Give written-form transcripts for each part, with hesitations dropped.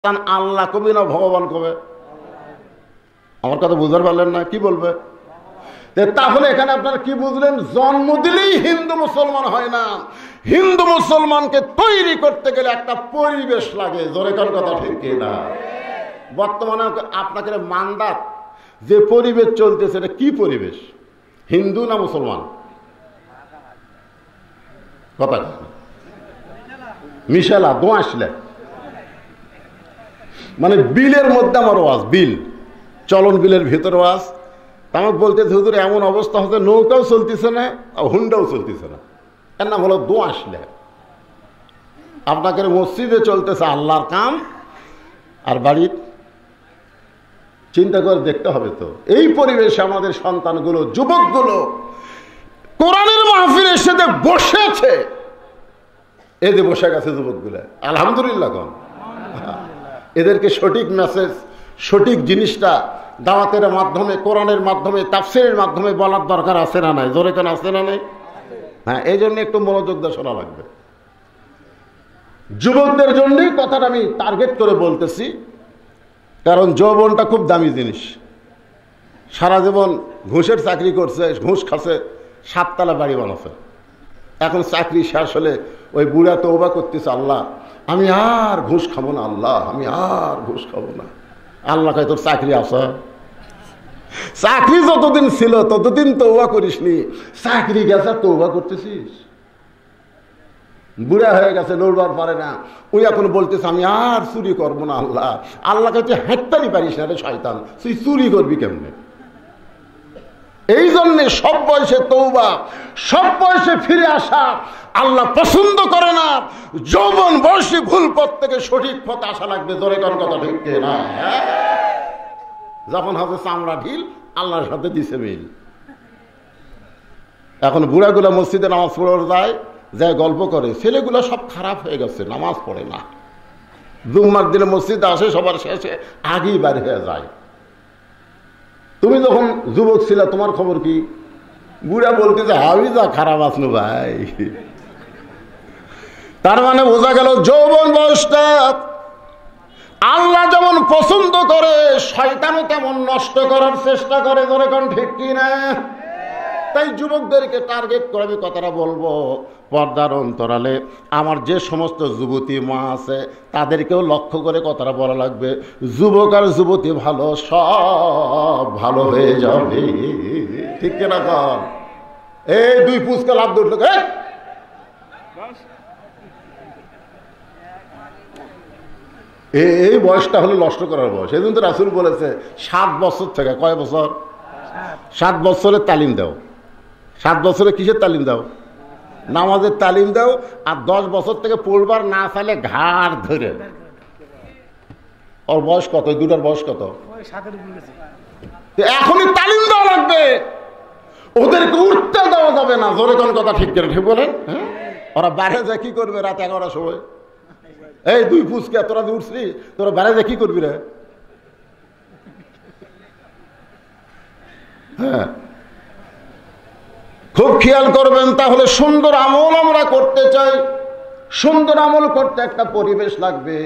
আল্লাহ কবি না ভগবান কবে? আমার কথা বুঝতে পারলেন না? কি বলবে? তাহলে এখানে আপনারা কি বুঝলেন? জন্ম দিলেই হিন্দু মুসলমান হয় না। হিন্দু মুসলমানকে তৈরি করতে গেলে একটা পরিবেশ লাগে। জোরে কোন কথা ঠিক কিনা? বর্তমানে আপনাকে মান্দাত যে পরিবেশ চলতেছে, এটা কি পরিবেশ? হিন্দু না মুসলমান? কথা মিশালা দোয়াশলে মানে বিলের মধ্যে আমার ওয়াজ, বিল চলন বিলের ভিতরে ওয়াজ। আমাকে বলতেছে হুজুর এমন অবস্থা হচ্ছে নৌকাও চলতেছে না, হুন্ডাও চলতেছে না। এর নাম হলো দোয়াশলে। আপনাকে মসজিদে চলতেছে আল্লাহর কাম, আর বাড়ির চিন্তা করে দেখতে হবে তো। এই পরিবেশে আমাদের সন্তানগুলো, যুবকগুলো কোরআনের মাহফিলের সাথে বসেছে, এদের বসে গেছে যুবকগুলা। আলহামদুলিল্লাহ কোন এদেরকে সঠিক মেসেজ, সঠিক জিনিসটা দাওয়াতের মাধ্যমে, কোরআনের মাধ্যমে, তাফসীরের মাধ্যমে বলার দরকার আছে না নাই? জোরে কেন আছে না নাই? হ্যাঁ, এই জন্য একটু মনোযোগ দিয়ে শোনা লাগবে। যুবকদের জন্যই কথাটা আমি টার্গেট করে বলতেছি, কারণ যৌবনটা খুব দামি জিনিস। সারা জীবন ঘুষের চাকরি করছে, ঘুষ খাচ্ছে, 7 তলা বাড়ি বানাচ্ছে। এখন চাকরি শেষ হলে ওই বুড়া তওবা করতেছে, আল্লাহ আমি আর ঘুষ খাবো না, আল্লাহ আমি আর ঘুষ খাবো না। আল্লাহ কয় তোর চাকরি আছে? চাকরি যতদিন ছিল ততদিন তওবা করিসনি, চাকরি গেছে তওবা করতেছিস? বুড়া হয়ে গেছে, লড়বার পারে না, ওই এখন বলতেছে আমি আর চুরি করবো না আল্লাহ। আল্লাহ কাছে হাঁটতারি পারিস না রে শয়তান, তুই চুরি করবি কেমনে? এই জন্যে সব বয়সে তওবা, সব বয়সে ফিরে আসা আল্লাহ পছন্দ করে না। যৌবন বয়সী ভুল পথ থেকে সঠিক পথে আসা লাগবে। জোরে কোন কথা ঠিক না? যখন হবে চামড়া ঢিল, আল্লাহর সাথে দিছে মিল। এখন বুড়াগুলা মসজিদে নামাজ পড়ে যায় গল্প করে, ছেলেগুলো সব খারাপ হয়ে গেছে, নামাজ পড়ে না। জুম্মার দিনে মসজিদে আসে, সবার শেষে আগেই বাইর হয়ে যায়। তুমি যখন যুবক ছিল তোমার খবর কি? বুড়া বলতে যে হাবি যা খারাপ আসলো ভাই। তার মানে বোঝা গেল যৌবন বয়সটা আল্লাহ যেমন পছন্দ করে, শয়তানও তেমন নষ্ট করার চেষ্টা করে। ধরে কোন ঠিক কিনা? তাই যুবকদেরকে টার্গেট করে আমি কথাটা বলবো, পর্দার অন্তরালে আমার যে সমস্ত যুবতী মা আছে তাদেরকেও লক্ষ্য করে কথাটা বলা লাগবে। যুবক আর যুবতী ভালো, সব ভালো হয়ে যাবে। ঠিক কিনা কর? এই 2 পুচকা লাভ ধরল, এই বয়সটা হলো নষ্ট করার বয়স। এই জন্য তো রাসূল বলেছে 7 বছর থেকে, কয় বছর? 7 বছরের তালিম দাও। 7 বছরে কিসের তালিম দাও? নামাজের তালিম দাও। আর 10 বছর থেকে পড়বার না চাইলে ঘাড় ধরে। ওর বয়স কত? দুটার বয়স কত? এখনই তালিম দেওয়া লাগবে। ওদেরকে উঠতে দেওয়া যাবে না। জোরে কোন কথা ঠিক করে ঠিক বলেন? হ্যাঁ, ওরা বাইরে যায় কি করবে রাত 11টার সময়? এই 2 পুচকা তোরা যে উঠছিস, তোরা বাইরে যায় কি করবি রে? হ্যাঁ, খুব খেয়াল করবেন। তাহলে সুন্দর আমল আমরা করতে চাই, সুন্দর আমল করতে একটা পরিবেশ লাগবে।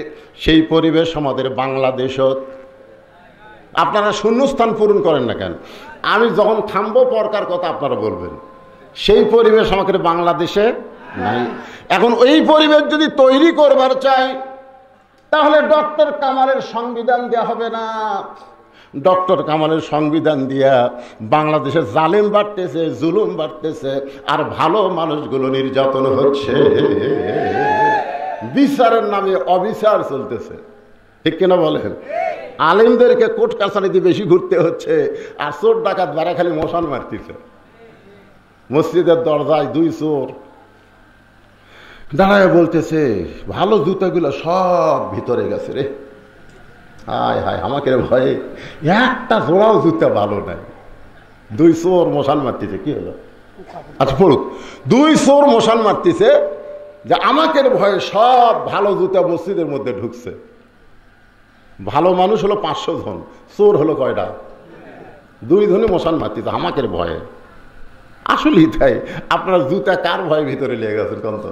সেই পরিবেশ আমাদের বাংলাদেশত। আপনারা শূন্যস্থান পূরণ করেন না কেন? আমি যখন থামবো পরকার কথা আপনারা বলবেন। সেই পরিবেশ আমাকে বাংলাদেশে নাই। এখন এই পরিবেশ যদি তৈরি করবার চাই, তাহলে ডক্টর কামালের সংবিধান দেওয়া হবে না। ডক্টর কামালের সংবিধান দিয়া বাংলাদেশে জালেম বাড়তেছে, জুলুম বাড়তেছে, আর ভালো মানুষগুলো নির্যাতন হচ্ছে। বিচারের নামে অবিচার চলতেছে। ঠিক কিনা বলেন? আলেমদেরকে কোর্ট কাছারিতে বেশি ঘুরতে হচ্ছে, আর চোর ডাকাত বারা খালি মশান মারতেছে। মসজিদের দরজায় 2 চোর দাঁড়ায় বলতেছে ভালো জুতাগুলো সব ভিতরে গেছে রে। হায় হায়, আমাকে ভয়ে একটা জোড়াও জুতা ভালো নাই। 2 চোর মশান মারতেছে। কি হলো? আচ্ছা পড়ুক। 2 চোর মশান মারতেছে যে আমাকে ভয়ে সব ভালো জুতা মসজিদের মধ্যে ঢুকছে। ভালো মানুষ হলো 500 জন, চোর হলো কয়টা? 2 জনই মশান মারতেছে আমাকে ভয়ে। আসলেই তাই। আপনার জুতা কার ভয়ে ভিতরে লেগে গেছেন? কত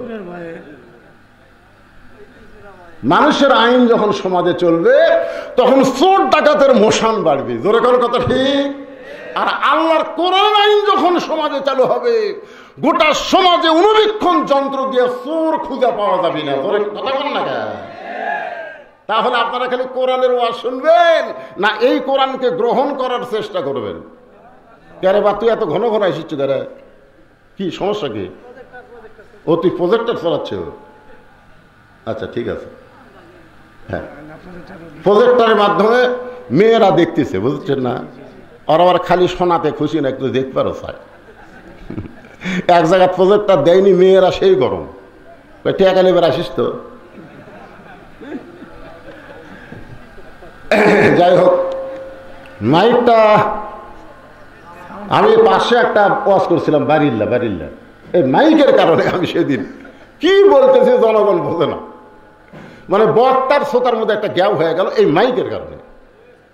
মানুষের আইন যখন সমাজে চলবে তখন চোর ডাকাতের মোশান বাড়বে, জোরে কোন কথা ঠিক। আর আল্লাহর কোরআন আইন যখন সমাজে চালু হবে গোটা সমাজে অনুবীক্ষণ যন্ত্র দিয়ে চোর খুঁজে পাওয়া যাবে না, জোরে কথা বল না। তাহলে আপনারা খালি কোরআনের ওয়াজ শুনবেন না এই কোরআনকে গ্রহণ করার চেষ্টা করবেন? কেরে বা তুই এত ঘন ঘন আসিস কেরে, কি সমস্যা কি? ও তুই প্রজেক্টর চালাচ্ছে? আচ্ছা ঠিক আছে, হ্যাঁ প্রজেক্টরের মাধ্যমে মেয়েরা দেখতেছে, বুঝছেন না? আর আবার খালি শোনাতে খুশি না, একটু দেখতে পারো চাই। এক জায়গায় প্রজেক্টর দেয়নি, মেয়েরা সেই গরম, টেকা নেবার আসিস তো। যাই হোক, মাইকটা আমি পাশে একটা ওয়াজ করছিলাম বারিল্লা, এই মাইকের কারণে আমি সেদিন কি বলতেছি জনগণ বোঝে না, মানে বক্তার শ্রোতার মধ্যে একটা গ্যাপ হয়ে গেল এই মাইকের কারণে।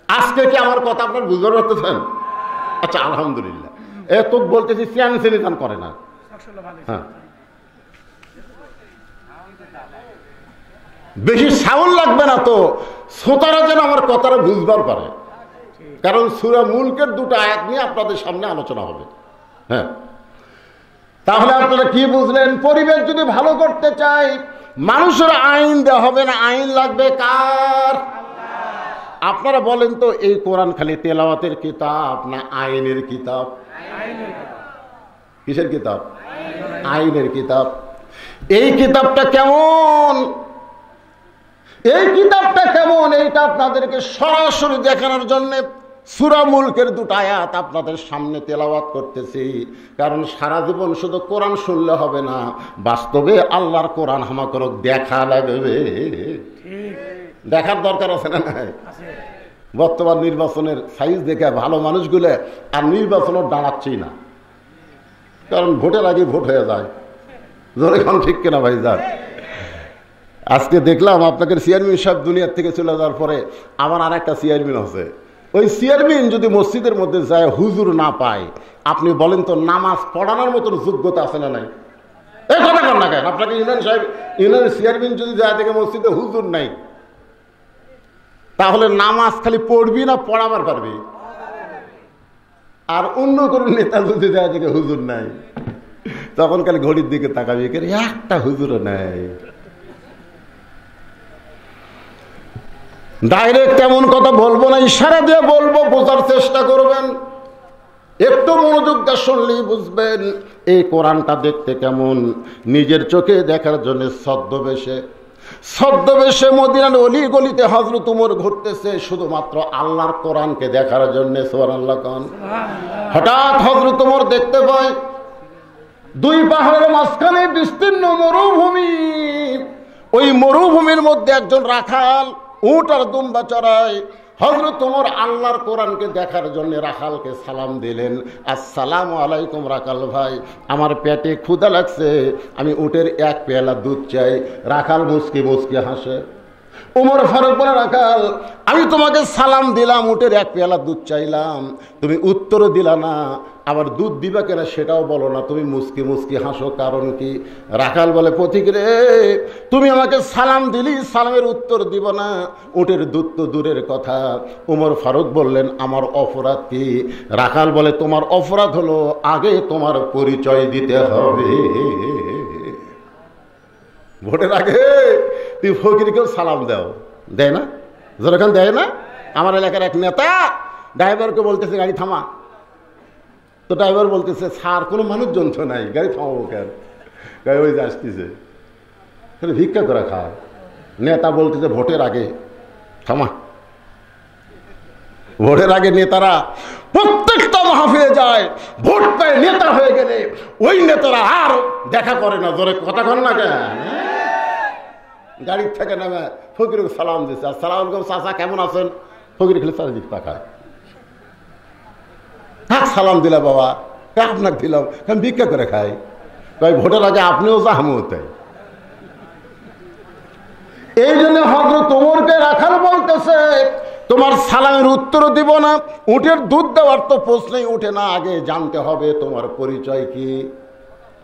আজকে কি আমার কথা আপনার বুঝতে পারতেছেন? আচ্ছা আলহামদুলিল্লাহ। তো বলতেছি চ্যান সেনিদান করে না, হ্যাঁ বেশি সাউন্ড লাগবে না তো, শ্রোতারা যেন আমার কথাটা বুঝবার পারে। কারণ সূরা মুলকের দুটো আয়াত নিয়ে আপনাদের সামনে আলোচনা হবে। হ্যাঁ, তাহলে আপনারা কি বুঝলেন? পরিবেশ যদি ভালো করতে চাই মানুষের আইন দেওয়া হবে না, আইন লাগবে কার? আপনারা বলেন তো, এই কোরআন খালি তেলাওয়াতের কিতাব না আইনের কিতাব? কিসের কিতাব? আইনের কিতাব। এই কিতাবটা কেমন, এই কিতাবটা কেমন এইটা আপনাদেরকে সরাসরি দেখানোর জন্য সূরা মুলকের দুটো আয়াত আপনাদের সামনে তেলাওয়াত করতেছি। কারণ সারা জীবন শুধু কোরআন শুনলে হবে না, বাস্তবে আল্লাহর কোরআন আমাকে দেখা লাগবে, দেখার দরকার আছে না নাই? বর্তমান নির্বাচনের সাইজ দেখে ভালো মানুষগুলো আর নির্বাচনের দাঁড়াচ্ছেই না, কারণ ভোটের আগে ভোট হয়ে যায়। এখন ঠিক কিনা ভাই? যান, আজকে দেখলাম আপনাদের চেয়ারম্যান সাহেব দুনিয়ার থেকে চলে যাওয়ার পরে আমার আর একটা চেয়ারম্যান আছে। ওই চেয়ারম্যান যদি মসজিদের মধ্যে যায় হুজুর না পায়, আপনি বলেন তো নামাজ পড়ানোর মতন যোগ্যতা আছে না নাই? এই কথা কর না কেন? আপনাকে ইউনিয়ন সাহেব, ইউনিয়নের চেয়ারম্যান যদি যায় থেকে মসজিদে হুজুর নাই, তাহলে নামাজ খালি পড়বি না পড়াবার পারবি? আর অন্য কোনো নেতা যদি যায় থেকে হুজুর নাই, তখন খালি ঘড়ির দিকে তাকাবি, একটা হুজুরও নাই। ডাইরেক্ট এমন কথা বলবো না, ইশারা দিয়ে বলবো, বোঝার চেষ্টা করবেন। একটু মনোযোগ দিয়ে শুনলেই বুঝবেন এই কোরআনটা দেখতে কেমন। নিজের চোখে দেখার জন্য ছদ্মবেশে মদিনার অলি গলিতে হযরত ওমর ঘুরতেছে শুধুমাত্র আল্লাহর কোরআনকে দেখার জন্য। সুবহানাল্লাহ কোন। হঠাৎ হযরত ওমর দেখতে পায় দুই পাহাড়ের মাঝখানে বিস্তীর্ণ মরুভূমি। ওই মরুভূমির মধ্যে একজন রাখাল উট আর দুম্বা চড়ায়। হযরত ওমর আল্লাহর কোরআনকে দেখার জন্য রাখালকে সালাম দিলেন, আসসালামু আলাইকুম রাখাল ভাই, আমার পেটে ক্ষুধা লাগছে, আমি উটের এক পেয়ালা দুধ চাই। রাখাল মুচকি মুচকি হাসে। ওমর ফারুক বলে, রাখাল আমি তোমাকে সালাম দিলাম, উটের এক পেয়ালা দুধ চাইলাম, তুমি উত্তরও দিলা না, আবার দুধ দিবা কেনা সেটাও বলো না, তুমি মুচকি মুচকি হাসো, কারণ কি? রাখাল বলে, পথিক রে, তুমি আমাকে সালাম দিলি, সালামের উত্তর দিব না, উটের দুধ তো দূরের কথা। ওমর ফারুক বললেন, আমার অপরাধ কি? রাখাল বলে, তোমার অপরাধ হলো আগে তোমার পরিচয় দিতে হবে। ভোটের আগে তুই ফকিরকেও সালাম দাও, দেয় না? যেরকম দেয় না? আমার এলাকার এক নেতা ড্রাইভারকে বলতেছে গাড়ি থামা, তো ড্রাইভার বলতেছে স্যার কোনো মানুষজন তো নাই, গাড়ি থামাবো কেন? গাড়ি ওই যে আসতেছে, ভিক্ষা করে খায়। নেতা বলতেছে ভোটের আগে থামা। ভোটের আগে নেতারা প্রত্যেকটা মাহফিলে যায়, ভোট পেয়ে নেতা হয়ে গেলে ওই নেতারা আর দেখা করে না। জোরে কথা কর না কেন? গাড়ির থেকে নামে ফকিরকে সালাম দিচ্ছে, আসসালামু আলাইকুম চাচা কেমন আছেন? ফকির খেলে চারিদিক তাকায়, হ্যাঁ সালাম দিলা বাবা, আপনাকে দিলাম, আমি ভিক্ষা করে খাই। তাই ভোটের আগে আপনিও যা আমিও তাই। এই জন্য হযরত ওমরকে রাখাল বলতেছে, তোমার সালামের উত্তর দিব না, উটের দুধ দেওয়ার তো প্রশ্নই উঠে না, আগে জানতে হবে তোমার পরিচয় কি।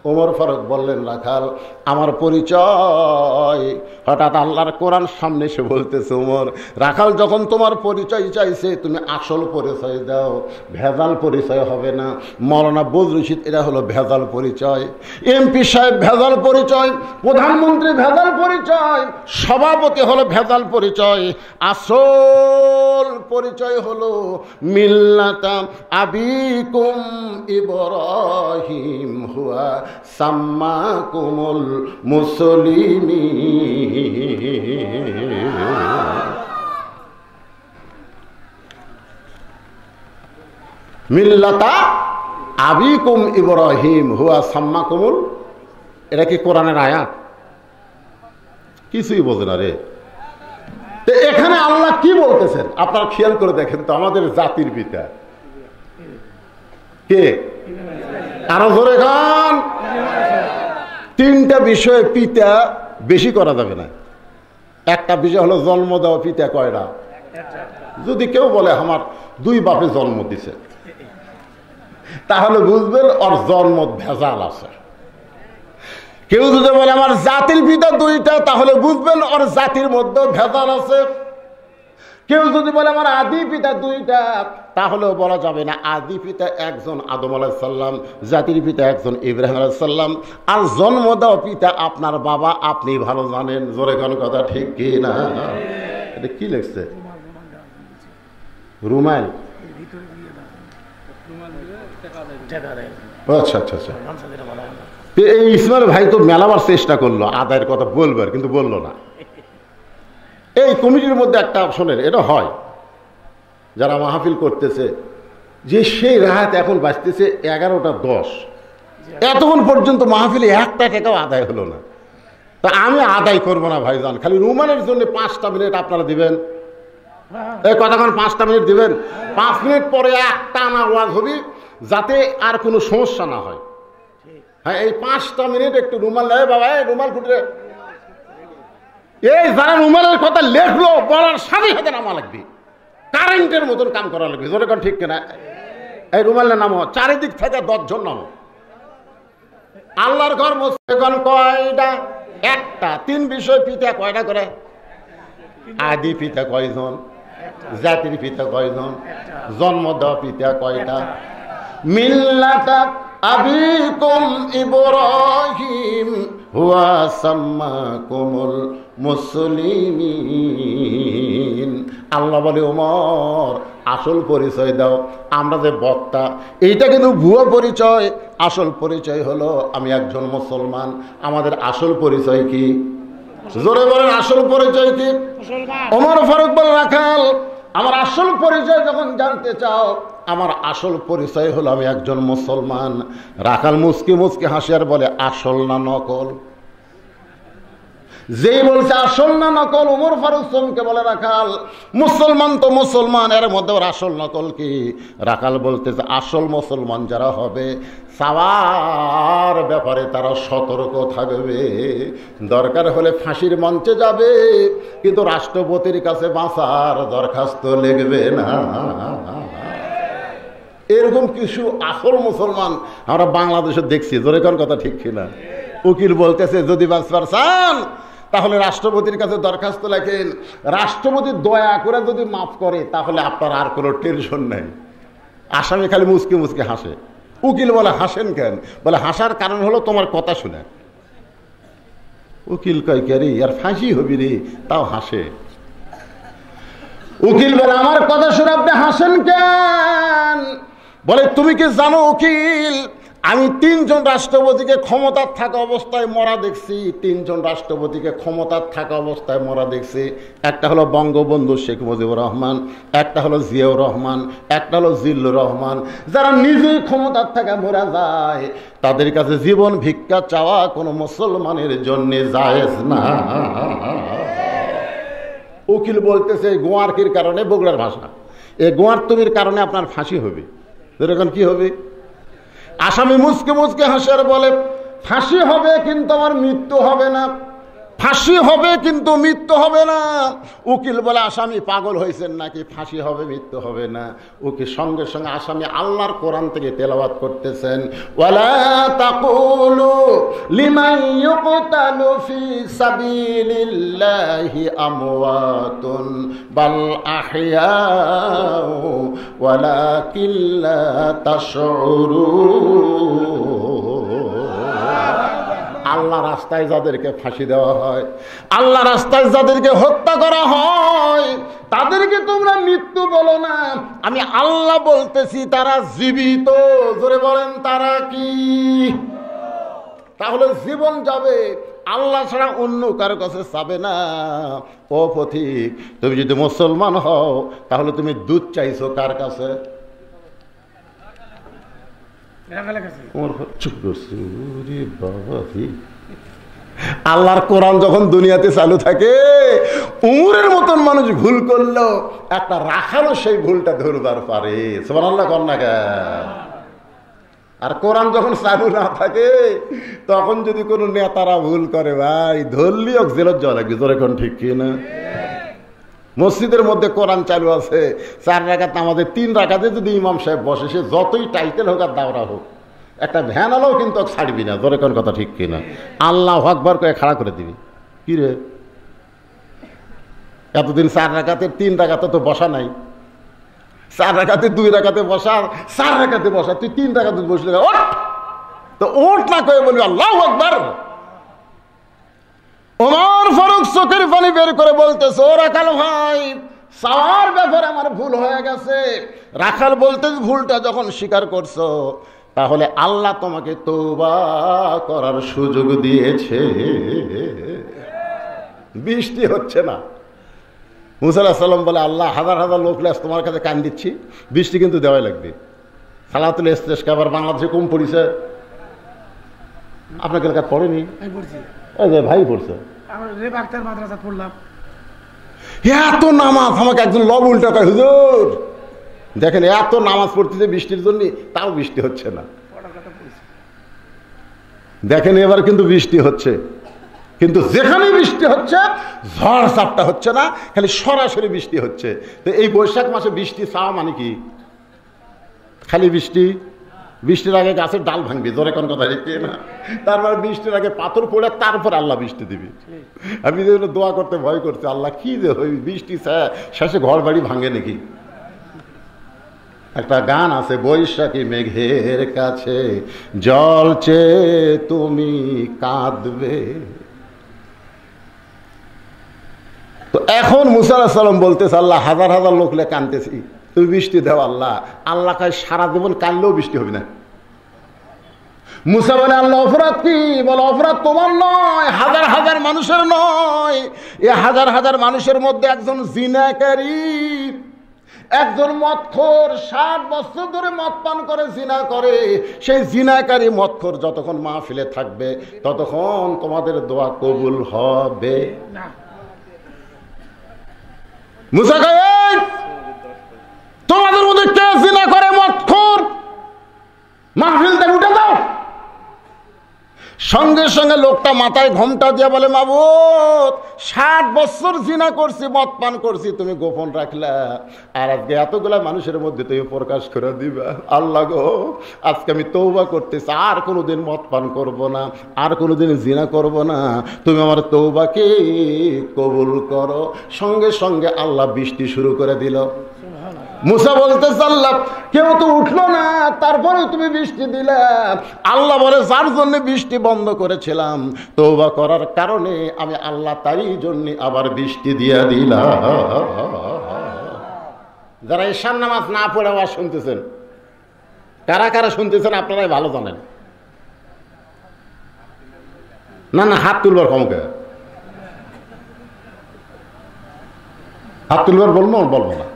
ওমর ফারুক বললেন, রাখাল আমার পরিচয়। হঠাৎ আল্লাহর কোরআন সামনে এসে বলতেছে, ওমর রাখাল যখন তোমার পরিচয় চাইছে তুমি আসল পরিচয় দাও, ভেজাল পরিচয় হবে না। মৌলানা বজলুল রশিদ এরা হলো ভেজাল পরিচয়, এমপি সাহেব ভেজাল পরিচয়, প্রধানমন্ত্রী ভেজাল পরিচয়, সভাপতি হলো ভেজাল পরিচয়। আসল পরিচয় হলো মিল্লাতা আবিকুম ইব্রাহিম হুয়া সাম্মাকুমুল মুসলিমিন। মিল্লাতা আবিকুম ইব্রাহিম হুয়া সাম্মাকুমুল, এটা কি কোরআনের আয়াত? কিছুই বোঝে না রে। তো এখানে আল্লাহ কি বলতেছেন আপনারা খেয়াল করে দেখেন তো, আমাদের জাতির পিতা কে? আরো ধরে খান। তিনটা বিষয়ে পিতা বেশি করা যাবে না। একটা বিষয় হলো জন্ম দেওয়া। পিতা কয়টা? যদি কেউ বলে আমার দুই বাপে জন্ম দিছে, তাহলে বুঝবেন ওর জন্ম ভেজাল আছে। কেউ যদি বলে আমার জাতির পিতা দুইটা, তাহলে বুঝবেন ওর জাতির মধ্যে ভেজাল আছে। কেউ যদি বলে আমার আদি পিতা দুইটা, তাহলেও বলা যাবে না। আদি পিতা একজন আদম আলাইহিস সালাম, জাতির পিতা একজন ইব্রাহিম আলাইহিস সালাম। আর জন্ম দেওয়া পিতা আপনার বাবা, আপনি ভালো জানেন। জোরে কোনো কথা ঠিক কি না? এটা কি লিখছে? রুমাল? আচ্ছা আচ্ছা আচ্ছা। এই ইসমাইল ভাই তো মেলাবার চেষ্টা করলো আদায়ের কথা বলবার, কিন্তু বললো না। এই কমিটির মধ্যে একটা শোনেন, এটা হয় যারা মাহফিল করতেছে, যে সেই রাত এখন বাঁচতেছে 11:10, এতক্ষণ পর্যন্ত মাহফিলে একটা টাকাও আদায় হলো না। তা আমি আদায় করবো না ভাইজান, খালি রুমানের জন্য 5টা মিনিট আপনারা দিবেন। এই কতক্ষণ? 5টা মিনিট দিবেন। 5 মিনিট পরে একটা না ওয়াজ হবি, যাতে আর কোনো সমস্যা না হয়। হ্যাঁ, এই 5টা মিনিট একটু রুমাল নেয় বাবা, এই রুমাল ফুটে। এই যারা রুমালের কথা লেখলো, বলার সাথে সাথে নামা লাগবে, কারেন্টের মতন কাম করা লাগবে। জোরে কারণ ঠিক কিনা? এই রুমালের নামো, চারিদিক থেকে 10 জন নামো। আল্লাহর ঘর মুসলিম কয়টা? একটা। 3 বিষয় পিতা কয়টা করে? আদি পিতা কয়জন? জাতির পিতা কয়জন? জন্ম দেওয়া পিতা কয়টা? মিল্লাতা আবিকুম ইব্রাহিম হুয়া সাম্মাকুমুল মুসলিমিন। আল্লাহ বলে, ওমর আসল পরিচয় দাও। আমরা যে বক্তা, এইটা কিন্তু ভুয়া পরিচয়। আসল পরিচয় হলো আমি একজন মুসলমান। আমাদের আসল পরিচয় কি? জোরে বলেন, আসল পরিচয় কি? ওমর ফারুক বলে, রাখাল আমার আসল পরিচয় যখন জানতে চাও, আমার আসল পরিচয় হলো আমি একজন মুসলমান। রাখাল মুচকি মুচকি হাসি আর বলে, আসল না নকল? যেই বলছে আসল না নকল, ওমর ফারুক চমকে বলে, রাখাল মুসলমান তো মুসলমান, এর মধ্যে ওর আসল নকল কি? রাখাল বলতেছে, আসল মুসলমান যারা হবে, চাওয়ার ব্যাপারে তারা সতর্ক থাকবে। দরকার হলে ফাঁসির মঞ্চে যাবে, কিন্তু রাষ্ট্রপতির কাছে বাঁচার দরখাস্ত লিখবে না। এরকম কিছু আসল মুসলমান আমরা বাংলাদেশে দেখছি। জোরে কোন কথা ঠিক কিনা? উকিল বলতেছে, যদি বাঁচবার চান তাহলে রাষ্ট্রপতির কাছে দরখাস্ত লেখেন, রাষ্ট্রপতি দয়া করে যদি মাফ করে তাহলে আপনার আর কোনো টেনশন নেই। আসামি খালি মুচকি মুচকি হাসে। উকিল বলে, হাসেন কেন? বলে, হাসার কারণ হলো তোমার কথা শুনে। উকিল কয়, কে রে, আর ফাঁসি হবি রে, তাও হাসে। উকিল বলে, আমার কথা শুনে আপনি হাসেন কেন? বলে, তুমি কি জানো উকিল, আমি 3 জন রাষ্ট্রপতিকে ক্ষমতার থাকা অবস্থায় মরা দেখছি। 3 জন রাষ্ট্রপতিকে ক্ষমতার থাকা অবস্থায় মরা দেখছি। একটা হলো বঙ্গবন্ধু শেখ মুজিবুর রহমান, একটা হলো জিয়াউর রহমান, একটা হলো জিল্লুর রহমান। যারা নিজেই ক্ষমতার থাকা মরা যায়, তাদের কাছে জীবন ভিক্ষা চাওয়া কোনো মুসলমানের জন্য জায়েজ না। উকিল বলতেছে, গোয়ারকির কারণে, বগুড়ার ভাষা, এই গোয়ার তুমির কারণে আপনার ফাঁসি হবে। এরকম কি হবে? আসামি মুচকে মুচকে হাসিয়ার বলে, ফাঁসি হবে কিন্তু আমার মৃত্যু হবে না। ফাঁসি হবে কিন্তু মৃত্যু হবে না। উকিল বলে আসামি পাগল হয়েছেন নাকি, ফাঁসি হবে মৃত্যু হবে না। উকিল সঙ্গে সঙ্গে আসামি আল্লাহর কোরআন থেকে তেলাওয়াত করতেছেন, ওয়ালা তাকুলু লিমান ইউকতালু ফি সাবিলিল্লাহি আমওয়াতুন বাল আহইয়াউ ওয়ালাকিন লা তাশউরুন। আল্লাহ রাস্তায় যাদেরকে ফাঁসি দেওয়া হয়, আল্লাহ রাস্তায় যাদেরকে হত্যা করা হয়, তাদেরকে তোমরা মৃত্যু বলো না, আমি আল্লাহ বলতেছি তারা জীবিত। জোরে বলেন তারা কি? তাহলে জীবন যাবে, আল্লাহ ছাড়া অন্য কারো কাছে যাবে না। ও পথিক, তুমি যদি মুসলমান হও তাহলে তুমি দুধ চাইছো কার কাছে? আল্লাহর কোরআন যখন দুনিয়াতে চালু থাকে, উমরের মতন মানুষ ভুল করলো, একটা রাখালও সেই ভুলটা ধরবার পারে। সুবহানাল্লাহ কন্যা। আর কোরআন যখন চালু না থাকে তখন যদি কোনো নেতারা ভুল করে, ভাই ধরলিও জেলত যাওয়া লাগবে। জোরে কোন ঠিক কি না? মসজিদের মধ্যে কোরআন চালু আছে, 4 রাকাত আমাদের 3 রাকাতে যদি ইমাম সাহেব বসে, সে যতই টাইটেল হোক আর দাওরা হোক, একটা ভ্যান আলাও কিন্তু ছাড়বি না। ধরে কোন কথা ঠিক কিনা? আল্লাহু আকবার করে খাড়া করে দিবি। কি রে, এতদিন 4 রাকাতে 3 রাকাতে তো বসা নাই, 4 রাকাতে 2 রাকাতে বসা, 4 রাকাতে বসা, তুই 3 রাকাতে বসলে ওঠ, তো ওঠ না করে বলবি আল্লাহু আকবার। ওমর ফারুক চোখের পানি বের করে বলতেছে, ও রাখাল ভাই, সাওয়ার ব্যাপারে আমার ভুল হয়ে গেছে। রাখাল বলতে, ভুলটা যখন স্বীকার করছো তাহলে আল্লাহ তোমাকে তওবা করার সুযোগ দিয়েছে। বৃষ্টি হচ্ছে না। মুসা আলাইহিস সালাম বলে, আল্লাহ হাজার হাজার লোক লাস তোমার কাছে কান দিচ্ছি, বৃষ্টি কিন্তু দেওয়াই লাগবে। সালাতুল ইস্তেসকা আবার বাংলাদেশে কম পড়িছে, আপনার এলাকায় পড়েনি? ভাই পড়ছে, এত নামাজ আমাকে একজন লব উল্টা কয়, হুজুর দেখেন এত নামাজ পড়তেছে বৃষ্টির জন্য, তাও বৃষ্টি হচ্ছে না। দেখেন এবার কিন্তু বৃষ্টি হচ্ছে, কিন্তু যেখানে বৃষ্টি হচ্ছে ঝড় চাপটা হচ্ছে না, খালি সরাসরি বৃষ্টি হচ্ছে। তো এই বৈশাখ মাসে বৃষ্টি চাওয়া মানে কি? খালি বৃষ্টি। বৃষ্টির আগে গাছের ডাল ভাঙবি, জোরে কোন কথা দেখি না? তারপর বৃষ্টির আগে পাথর পড়ে তারপর আল্লাহ বৃষ্টি দিবি। আমি দোয়া করতে ভয় করছি, আল্লাহ কি যে বৃষ্টি শেষে ঘর বাড়ি ভাঙে নাকি? একটা গান আছে, বৈশাখী মেঘের কাছে জল চেয়ে তুমি কাঁদবে। তো এখন মুসা আলাইহিস সালাম বলতেছে, আল্লাহ হাজার হাজার লোক লে কাঁদতেছি, তুমি বৃষ্টি দাও আল্লাহ। আল্লাহ কয় সারা জীবন কানলেও বৃষ্টি হবে না। মুসা বলে, আল্লাহ অপরাধ কি? বলে, অপরাধ তোমার নয়, হাজার হাজার মানুষের নয়। এ হাজার হাজার মানুষের মধ্যে একজন জিনাকারী, একজন মদখোর, 60 বছর ধরে মদ পান করে জিনা করে। সেই জিনাকারী মদখোর যতক্ষণ মাহফিলে থাকবে ততক্ষণ তোমাদের দোয়া কবুল হবে না। মুসা কয়, তোমাদের মধ্যে কে জিনা করে মদখোর, মাহফিল থেকে উঠে যাও। সঙ্গে সঙ্গে লোকটা মাথায় ঘোমটা দিয়ে বলে, মাবুদ 60 বছর জিনা করছি, মদ পান করছি, তুমি গোপন রাখলা, আর আজকে এতগুলা মানুষের মধ্যে তুমি প্রকাশ করে দিবা। আল্লাহ গো, আজকে আমি তওবা করতেছি, আর কোনোদিন মদ পান করব না, আর কোনোদিন জিনা করব না, তুমি আমার তওবাকে কবুল করো। সঙ্গে সঙ্গে আল্লাহ বৃষ্টি শুরু করে দিল। মুসা বলতে, আল্লাহ কেউ তো উঠলো না, তারপরে তুমি বৃষ্টি দিলে। আল্লাহ বলে, যার জন্য বৃষ্টি বন্ধ করেছিলাম তওবা করার কারণে আমি আল্লাহ তারই জন্য আবার বৃষ্টি দিয়ে দিলাম। যারা ঈশার নামাজ না পড়ে আওয়াজ শুনতেছেন, কারা কারা শুনতেছেন আপনারাই ভালো জানেন। না না, হাত তুলবার ক্ষমতা, হাত তুলবার বলবো না,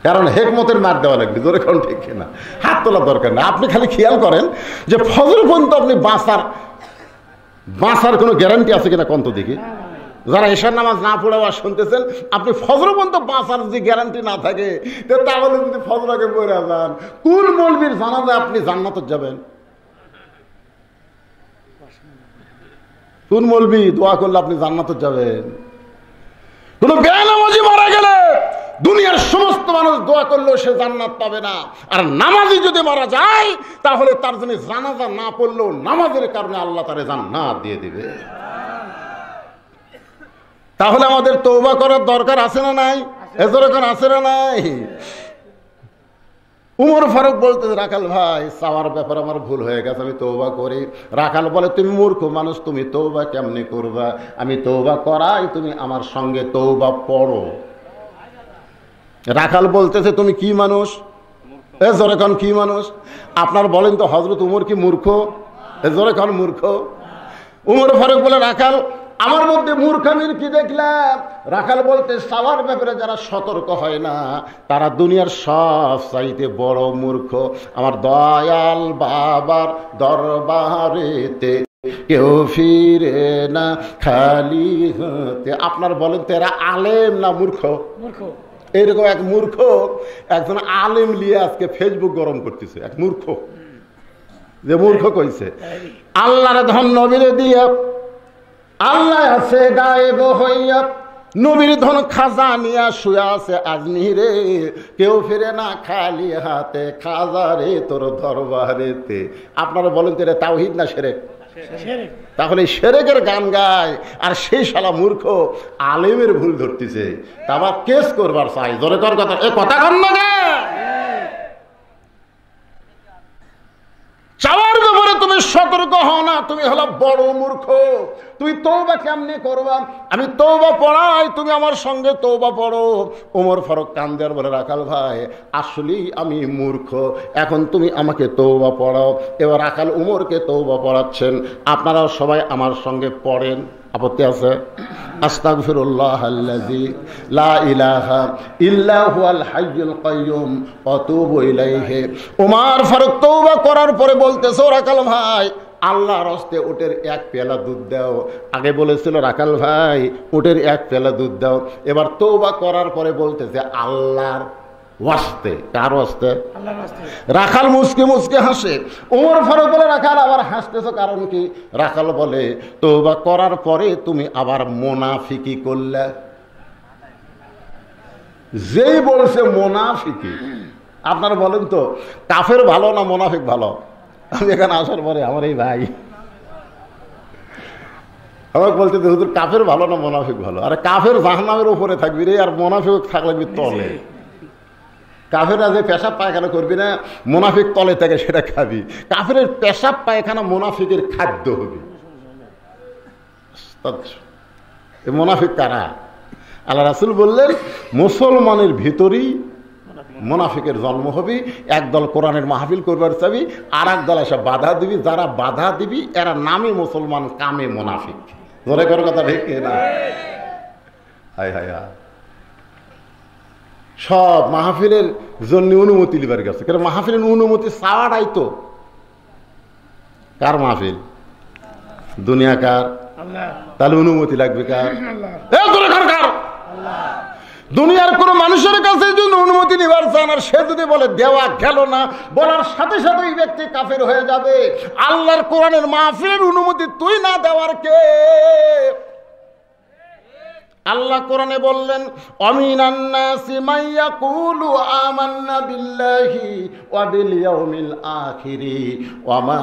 কারণ হেকমতের মার দেওয়া লাগবে। জোরে কোন ঠিক না? হাত তোলার দরকার না। আপনি খালি খেয়াল করেন যে ফজর পর্যন্ত আপনি বাঁচার কোনো গ্যারান্টি আছে কিনা কন্ত দেখি। যারা ঈশার নামাজ না পড়ে আওয়াজ শুনতেছেন, আপনি ফজর পর্যন্ত বাঁচার যদি গ্যারান্টি না থাকে, তাহলে যদি ফজর আগে পড়ে যান, কোন মৌলবীর জানাজা আপনি জান্নাতে যাবেন? কোন মৌলবি দোয়া করলে আপনি জান্নাতে যাবেন? কোন বেনামাজি মারা গেলে দুনিয়ার সমস্ত মানুষ দোয়া করলেও সে জান্নাত পাবে না। আর নামাজি যদি মারা যায় তাহলে তার জন্য জানাজা না পড়লেও নামাজের কারণে আল্লাহ তারে জান্নাত দিয়ে দিবে। তাহলে আমাদের তওবা করার দরকার আছে না নাই? এজরকন আছে না নাই? উমর ফারুক বলতে, রাখাল ভাই চাওয়ার ব্যাপারে আমার ভুল হয়ে গেছে, আমি তওবা করি। রাখাল বলে, তুমি মূর্খ মানুষ, তুমি তওবা কেমনে করবা? আমি তওবা করাই, তুমি আমার সঙ্গে তওবা পড়ো। রাখাল বলতেছে, তুমি কি মানুষ? এজরকন কি মানুষ? আপনার বলেন তো হযরত উমর কি মূর্খ? এজরকন মূর্খ? উমর ফারুক বলে, রাখাল আমার মধ্যে মূর্খামির কি দেখলাম? রাখাল বলতে, চাওয়ার ব্যাপারে যারা সতর্ক হয় না তারা দুনিয়ার সব চাইতে বড় মূর্খ। আমার দয়াল বাবার দরবারেতে কেউ ফিরে না খালি হাতে। আপনার বলেন তো এরা আলেম না মূর্খ? এইরকম এক মূর্খ একজন আলেম নিয়ে আজকে ফেসবুক গরম করতেছে। এক মূর্খ, যে মূর্খ কইছে আল্লাহর ধন নবীরে দিয়া আল্লাহ আছে গায়েব হইয়া, নবীর ধন খাজা নিয়া শুয়ে আছে আজমিরে, কেউ ফিরে না খালি হাতে, খাজা রে তোর দরবারেতে। আপনারা বলেন তো এটা তাওহীদ না শিরক? তাহলে শিরকের গান গায় আর সেই শালা মূর্খ আলেমের ভুল ধরতেছে, তা আবার কেস করবার চাই। জোরে কর কথা, এ কথা কন না গে। চাওয়ার ব্যাপারে তুমি সতর্ক হও না, তুমি হলো বড় মূর্খ। তুমি তওবা কেমনে করবা? আমি তওবা পড়াই, তুমি আমার সঙ্গে তওবা পড়ো। ওমর ফারুক কান্দার বলে, রাখাল ভাই আসলেই আমি মূর্খ, এখন তুমি আমাকে তওবা পড়াও। এবার রাখাল উমরকে তওবা পড়াচ্ছেন। আপনারাও সবাই আমার সঙ্গে পড়েন, আপত্তি আছে? আস্তাগফিরুল্লাহাল্লাযী লা ইলাহা ইল্লা হুয়াল হাইয়ুল কাইয়্যুম ওয়া আতুবু ইলাইহি। ওমর ফারুক তওবা করার পরে বলতেছে, রাখাল ভাই আল্লাহর হস্তে উটের এক পেয়ালা দুধ দাও। আগে বলেছিল রাখাল ভাই উটের এক পেয়ালা দুধ দাও, এবার তওবা করার পরে বলতেছে আল্লাহর ওয়াস্তে। কার ওয়াস্তে? আল্লাহর ওয়াস্তে। রাখাল মুসকে মুসকে হাসে। ওমর ফারুক বলে, রাখাল আবার হাসতেছো কারণ কি? রাখাল বলে, তওবা করার পরে তুমি আবার মুনাফিকি করলে। যেই বলছে মুনাফিকি, আপনারা বলেন তো কাফের ভালো না মুনাফিক ভালো? আমি এখানে আসার পরে আমার এই ভাই আমাকে বলতে, হুজুর কাফের ভালো না মুনাফিক ভালো? আরে কাফের জাহান্নামের উপরে থাকবি রে, আর মুনাফিক থাকলে তলে। কাফেররা যে পেশাব পায়খানা করবি না, মুনাফিক তলে থেকে সেটা খাবি। কাফের পেশাব পায়খানা মুনাফিকের খাদ্য হবে। মুনাফিক কারা? আল্লাহ রাসূল বললেন, মুসলমানের ভিতরেই মুনাফিকের জন্ম হবে। একদল কোরআনের মাহফিল করবার চাবি, আর এক দল এসে বাধা দিবি। যারা বাধা দিবি এরা নামে মুসলমান, কামে মুনাফিক। ধরে কর কথা ঠিক না? হায় হায় হায়, সব মাহফিলের জন্য অনুমতি লিবার গেছে। কারণ মাহফিলের অনুমতি চাওয়াটাই তো কার মাহফিল? দুনিয়া কার? তাহলে অনুমতি লাগবে কার? দুনিয়ার কোন মানুষের কাছে যদি অনুমতি নিবার চান আর সে যদি বলে দেওয়া গেল না, বলার সাথে সাথে ওই ব্যক্তি কাফের হয়ে যাবে। আল্লাহর কোরআনের মাহফিলের অনুমতি তুই না দেওয়ার কে? আল্লাহ কোরআনে বললেন, আমিনান নাসি মান ইয়াকুলু আমান্না বিল্লাহি ওয়া বিল ইয়াউমিল আখিরি ওয়া মা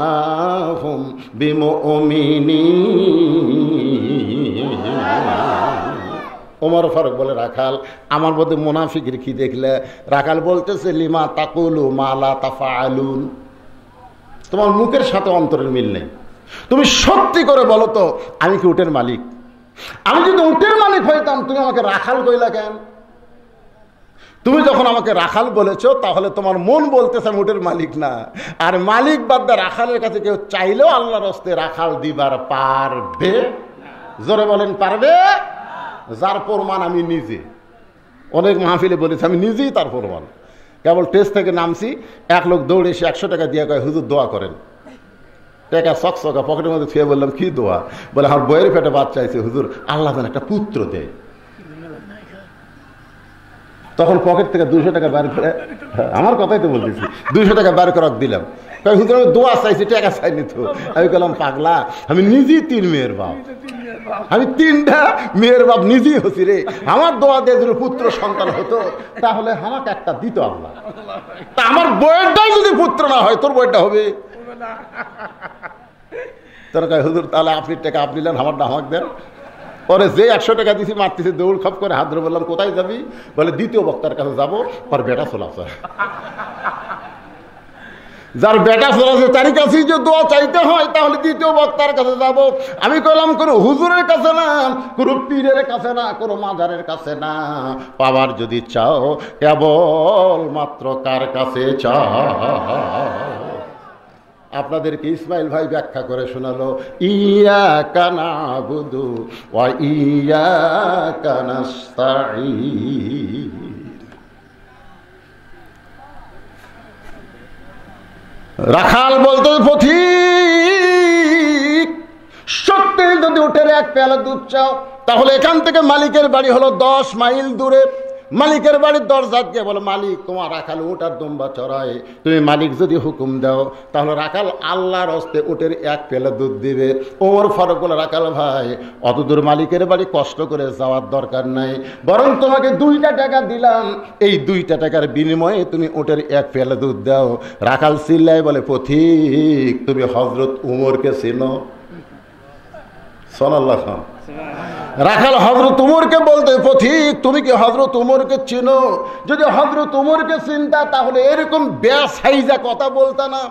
হুম বিমুমিনিন। ওমর ফারুক বলে, রাখাল আমার মধ্যে মুনাফিকের কি দেখলে? রাখাল বলতেছে, লিমা তাকুলু মা লা তাফআলুন। তোমার মুখের সাথে অন্তরের মিল নেই। তুমি সত্যি করে বলো তো, আমি কি উটের মালিক? আমি যদি উটের মালিক হইতাম তুমি আমাকে রাখাল কইলা কেন? তুমি যখন আমাকে রাখাল বলেছো তাহলে তোমার মন বলতেছে আমি উটের মালিক না। আর মালিক বাদ দা রাখালের কাছে কেউ চাইলেও আল্লাহর হস্তে রাখাল দিবার পারবে? জোরে বলেন, পারবে? যার প্রমাণ আমি নিজে অনেক মাহফিলে বলেছি, আমি নিজেই তার প্রমাণ। কেবল টেস্ট থেকে নামছি, এক লোক দৌড়ে এসে 100 টাকা দিয়ে কয়, হুজুর দোয়া করেন। টাকা চকচকা পকেটের মধ্যে ছুঁয়ে বললাম, কি দোয়া? বলে, আমার বইয়ের পেটে বাচ্চা আছে হুজুর, আল্লাহ যেন একটা পুত্র দেয়। তো তখন পকেট থেকে 200 টাকা বার করে, আমার কথাই তো বলতেছি, 200 টাকা বার করে দিলাম। হুজুর আমি দোয়া চাইছি, টাকা চাইনি তো। আমি বললাম পাগলা, আমি নিজেই 3 মেয়ের বাপ, আমি 3টা মেয়ের বাপ নিজেই হচ্ছি রে। আমার দোয়া দিয়ে যদি পুত্র সন্তান হতো তাহলে আমাকে একটা দিত আল্লাহ। তা আমার বইয়েরটাই যদি পুত্র না হয়, তোর বইটা হবে? তোর কয় হুজুর তাহলে আপনি টাকা আপনি নেন, আমারটা আমাকে দেন। পরে যে 100 টাকা দিছি মারতেছে, দৌড় খাপ করে হাত ধরে বললাম কোথায় যাবি? বলে দ্বিতীয় বক্তার কাছে যাবো, পর বেটা চলাছে। যার বেটা চলাছে তার কাছেই যে দোয়া চাইতে হয়, তাহলে দ্বিতীয় বক্তার কাছে যাব। আমি কইলাম কোনো হুজুরের কাছে না, কোনো পীরের কাছে না, কোনো মাজারের কাছে না, পাওয়ার যদি চাও কেবল মাত্র কার কাছে চাও? আপনাদেরকে ইসমাইল ভাই ব্যাখ্যা করে শোনালো, ইয়াকা নাবুদু ওয়া ইয়াকা নাস্তাঈন। রাখাল বলতো পথিক, সত্যি যদি উঠে 1 পেয়ালা দুধ চাও, তাহলে এখান থেকে মালিকের বাড়ি হলো 10 মাইল দূরে। মালিকের বাড়ির দরজা গিয়ে বলো, মালিক তোমার রাখাল উটার দুম্বা চড়ায়, তুমি মালিক যদি হুকুম দাও তাহলে রাখাল আল্লাহর হস্তে উটের 1 পেয়ালা দুধ দিবে। ওমর ফারুক বলে, রাখাল ভাই অত দূর মালিকের বাড়ি কষ্ট করে যাওয়ার দরকার নাই, বরং তোমাকে 2টা টাকা দিলাম, এই 2টা টাকার বিনিময়ে তুমি উটের 1 পেয়ালা দুধ দাও। রাখাল চিল্লায় বলে, পথিক তুমি হযরত উমরকে চেনো? সাল্লাল্লাহু আলাইহি। রাখাল হযরত উমরকে বলতে, পথিক তুমি কি হযরত উমরকে চিনো? যদি হযরত উমরকে চিনতা তাহলে এরকম বেসাইজা কথা বলতা না।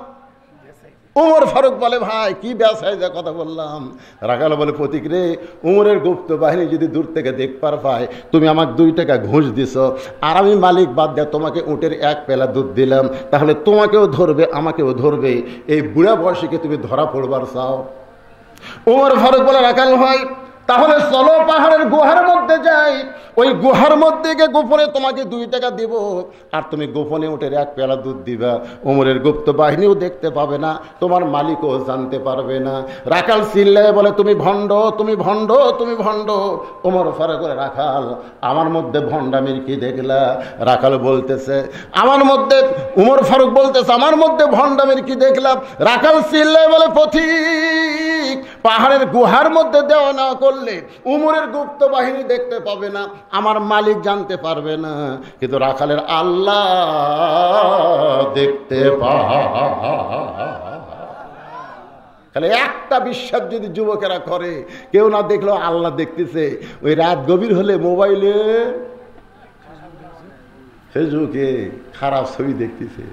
উমর ফারুক বলে, ভাই কি বেসাইজা কথা বললাম? রাখাল বলে, পথিক রে, উমরের গুপ্ত বাহিনী যদি দূর থেকে দেখবার পায় তুমি আমাকে 2 টাকা ঘুষ দিছ, আর আমি মালিক বাদ দিয়ে তোমাকে উটের 1 পেলা দুধ দিলাম, তাহলে তোমাকেও ধরবে আমাকেও ধরবে, এই বুড়া বয়সীকে তুমি ধরা পড়বার চাও? উমর ফারুক বলে, রাখাল ভাই তাহলে চলো পাহাড়ের গুহার মধ্যে যাই, ওই গুহার মধ্যে গিয়ে গোপনে তোমাকে 2 টাকা দিব, আর তুমি গোপনে উটের 1 পেয়ালা দুধ দিবা। উমরের গুপ্ত বাহিনীও দেখতে পাবে না, তোমার মালিকও জানতে পারবে না। রাখাল চিল্লায় বলে, তুমি ভণ্ড, তুমি ভণ্ড, তুমি ভণ্ড। উমর ফারুক করে, রাখাল আমার মধ্যে ভণ্ডামির কি দেখলা? রাখাল বলতেছে আমার মধ্যে, উমর ফারুক বলতেছে আমার মধ্যে ভণ্ডামির কি দেখলাম? রাখাল চিল্লায় বলে, পথিক পাহাড়ের গুহার মধ্যে দেওয়া না করলে উমরের গুপ্ত বাহিনী দেখতে পাবে না, আমার মালিক জানতে পারবে না, কিন্তু রাখালের আল্লাহ দেখতে পায়। একটা বিশ্বাস যদি যুবকেরা করে, কেউ না দেখলেও আল্লাহ দেখতেছে। ওই রাত গভীর হলে মোবাইলে ফেসবুকে খারাপ ছবি দেখতেছে,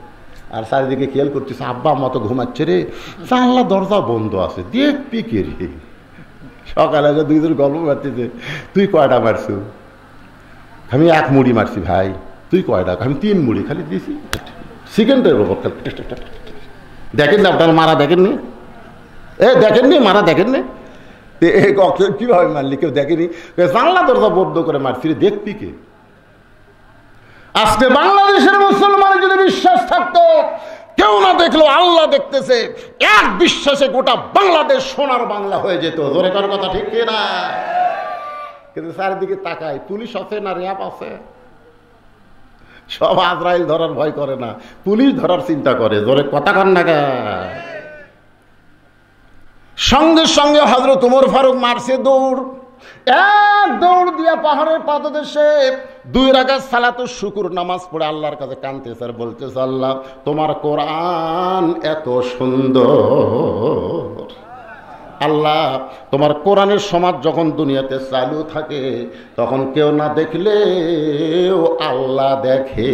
আর চারিদিকে খেয়াল করতেছে আব্বা আম্মা তো ঘুমাচ্ছে রে, জানলা দরজা বন্ধ আছে, দেখবি কে রে? সকালে 2 জন গল্প মারতেছে, তুই কয়টা মারছু? আমি 1 মুড়ি মারছি। ভাই তুই কয়টা? আমি 3 মুড়ি খালি দিয়েছি। সেকেন্ডের ওপর দেখেন না আপনার মারা, দেখেননি? দেখেননি মারা, দেখেননি? কিভাবে মারলি? কেউ দেখেনি, জানলা দরজা বন্ধ করে মারছি, দেখবি কে? আজকে বাংলাদেশের মুসলমানের যদি বিশ্বাস থাকতো, কেউ না দেখলো আল্লাহ দেখতেছে, এক বিশ্বাসে গোটা বাংলাদেশ সোনার বাংলা হয়ে যেত। জোরে কার কথা ঠিক না? কিন্তু চারিদিকে তাকায়, পুলিশ আছে না র্যাব আছে? সব আজরাইল ধরার ভয় করে না, পুলিশ ধরার চিন্তা করে। জোরে কথা কন না। সঙ্গে সঙ্গে হযরত উমর ফারুক মারছে দৌড়। 1 দৌড় দিয়া পাহাড়ের পাদদেশে 2 রাকাত সালাতুশ শুকর নামাজ পড়ে আল্লাহর কাছে কাঁদতেছে আর বলতেছে, আল্লাহ তোমার কোরআন এত সুন্দর, আল্লাহ তোমার কোরআনের সমাজ যখন দুনিয়াতে চালু থাকে তখন কেউ না দেখলেও আল্লাহ দেখে।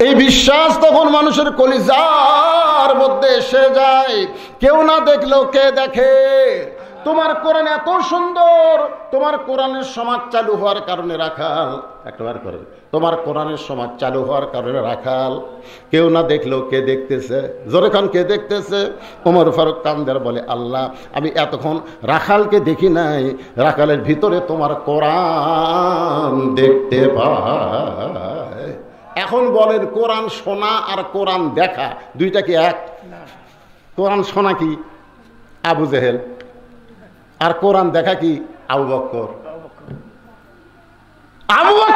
এই বিশ্বাস তখন মানুষের কলিজার মধ্যে এসে যায়, কেউ না দেখলেও কে দেখে। তোমার কোরআন এত সুন্দর, তোমার কোরআনের সমাজ চালু হওয়ার কারণে রাখাল, একবার করে তোমার কোরআনের সমাজ চালু হওয়ার কারণে রাখাল, কেউ না দেখলেও কে দেখতেছে? জোরে খান, কে দেখতেছে? ওমর ফারুক কান্দার বলে, আল্লাহ আমি এতক্ষণ রাখালকে দেখি নাই, রাখালের ভিতরে তোমার কোরআন দেখতে পাই। এখন বলেন, কোরআন শোনা আর কোরআন দেখা দুইটা কি এক? কোরআন শোনা কি আবু জেহেল, আর কোরআন দেখা কি আবু বকর। আবু বকর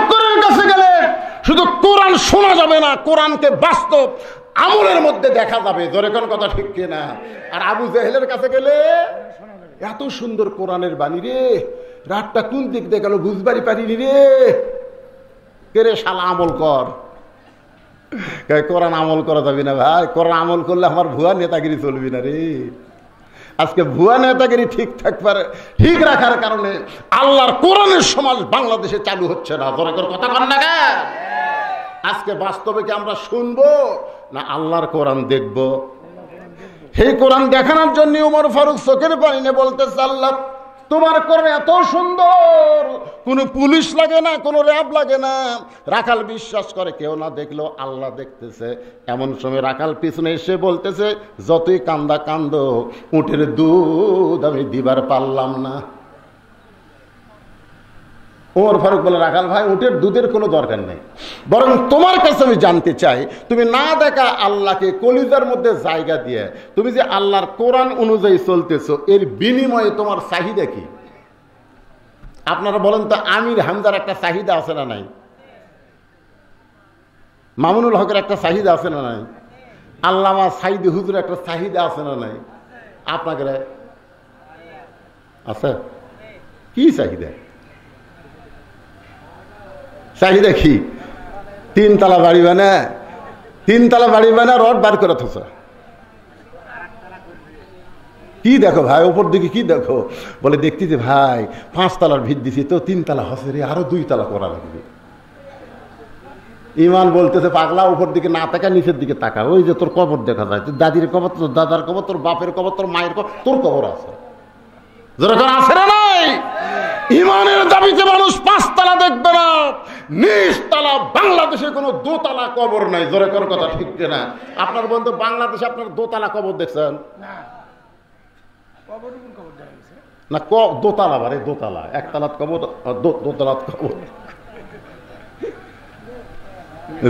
শুধু কোরআন শোনা যাবে না, কোরআনকে বাস্তব আমলের মধ্যে দেখা যাবে। জোরে কোন কথা ঠিক কিনা? আর আবু জেহেলের কাছে গেলে এত সুন্দর কোরআনের বাণী রে, রাতটা কোন দিক দিয়ে গেল বুঝবারই পারিনি রে। কে রে শালা আমল কর। কোরআন আমল করা যাবে না ভাই, কোরআন আমল করলে আমার ভুয়া নেতাগিরি চলবি না রে। আজকে ভুয়া নেতাগিরি ঠিক রাখার কারণে আল্লাহর কোরআনের সমাজ বাংলাদেশে চালু হচ্ছে না। জোরে করে কথা বল না কে? আজকে বাস্তবে কি আমরা শুনবো না আল্লাহর কোরআন দেখবো? সেই কোরআন দেখানোর জন্য উমর ফারুক চোখের পানি নিয়ে বলতেছে, আল্লাহ তোমার কোরআন এত সুন্দর, কোনো পুলিশ লাগে না, কোনো র্যাব লাগে না। রাখাল বিশ্বাস করে কেউ না দেখলেও আল্লাহ দেখতেছে। এমন সময় রাখাল পিছনে এসে বলতেছে, যতই কান্দা কান্দো, উটের দুধ আমি দিবার পারলাম না। ওমর ফারুক বলে, রাখাল ভাই, উটের দুধের কোনো দরকার নেই, বরং তোমার কাছে আমি জানতে চাই, তুমি না দেখা আল্লাহকে কলিজার মধ্যে জায়গা দিয়ে তুমি যে আল্লাহর কোরআন অনুযায়ী চলতেছো, এর বিনিময়ে তোমার চাহিদা কি? আপনারা বলেন তো, আমির হামজার একটা চাহিদা আছে না নাই? মামুনুল হকের একটা চাহিদা আছে না নাই? আল্লামা সাইদি হুজুরের একটা চাহিদা আছে না নাই? আপনাকে আছে? কি চাহিদা? চাহিদা কি? 3 তলা বাড়ি বানা, 3 তলা বাড়ি বানা রড বার করে থাকছে। কি দেখো ভাই, ওপর দিকে কি দেখো? বলে দেখতেছি ভাই 5 তলার ভিত দিছি তো 3 তলা হচ্ছে রে, আরো 2 তলা করা লাগবে। ইমান বলতেছে, পাগলা, উপর দিকে না তাকা, নিচের দিকে তাকা। ওই যে তোর কবর দেখা যায়, তোর দাদির কবর, তোর দাদার কবর, তোর বাপের কবর, তোর মায়ের কবর, তোর কবর আছে। যেরকম আছে না নাই? ইমানের দাবিতে মানুষ 5 তলা দেখবে না, নিচ তলা। বাংলাদেশে কোনো 2 তলা কবর নাই। জোরে কর কথা ঠিক না? আপনার বন্ধু বাংলাদেশে আপনার 2 তলা কবর দেখছেন না? 2 তলা বারে 2 তলা, 1 তলাত কবর, 2 তলাত কবর।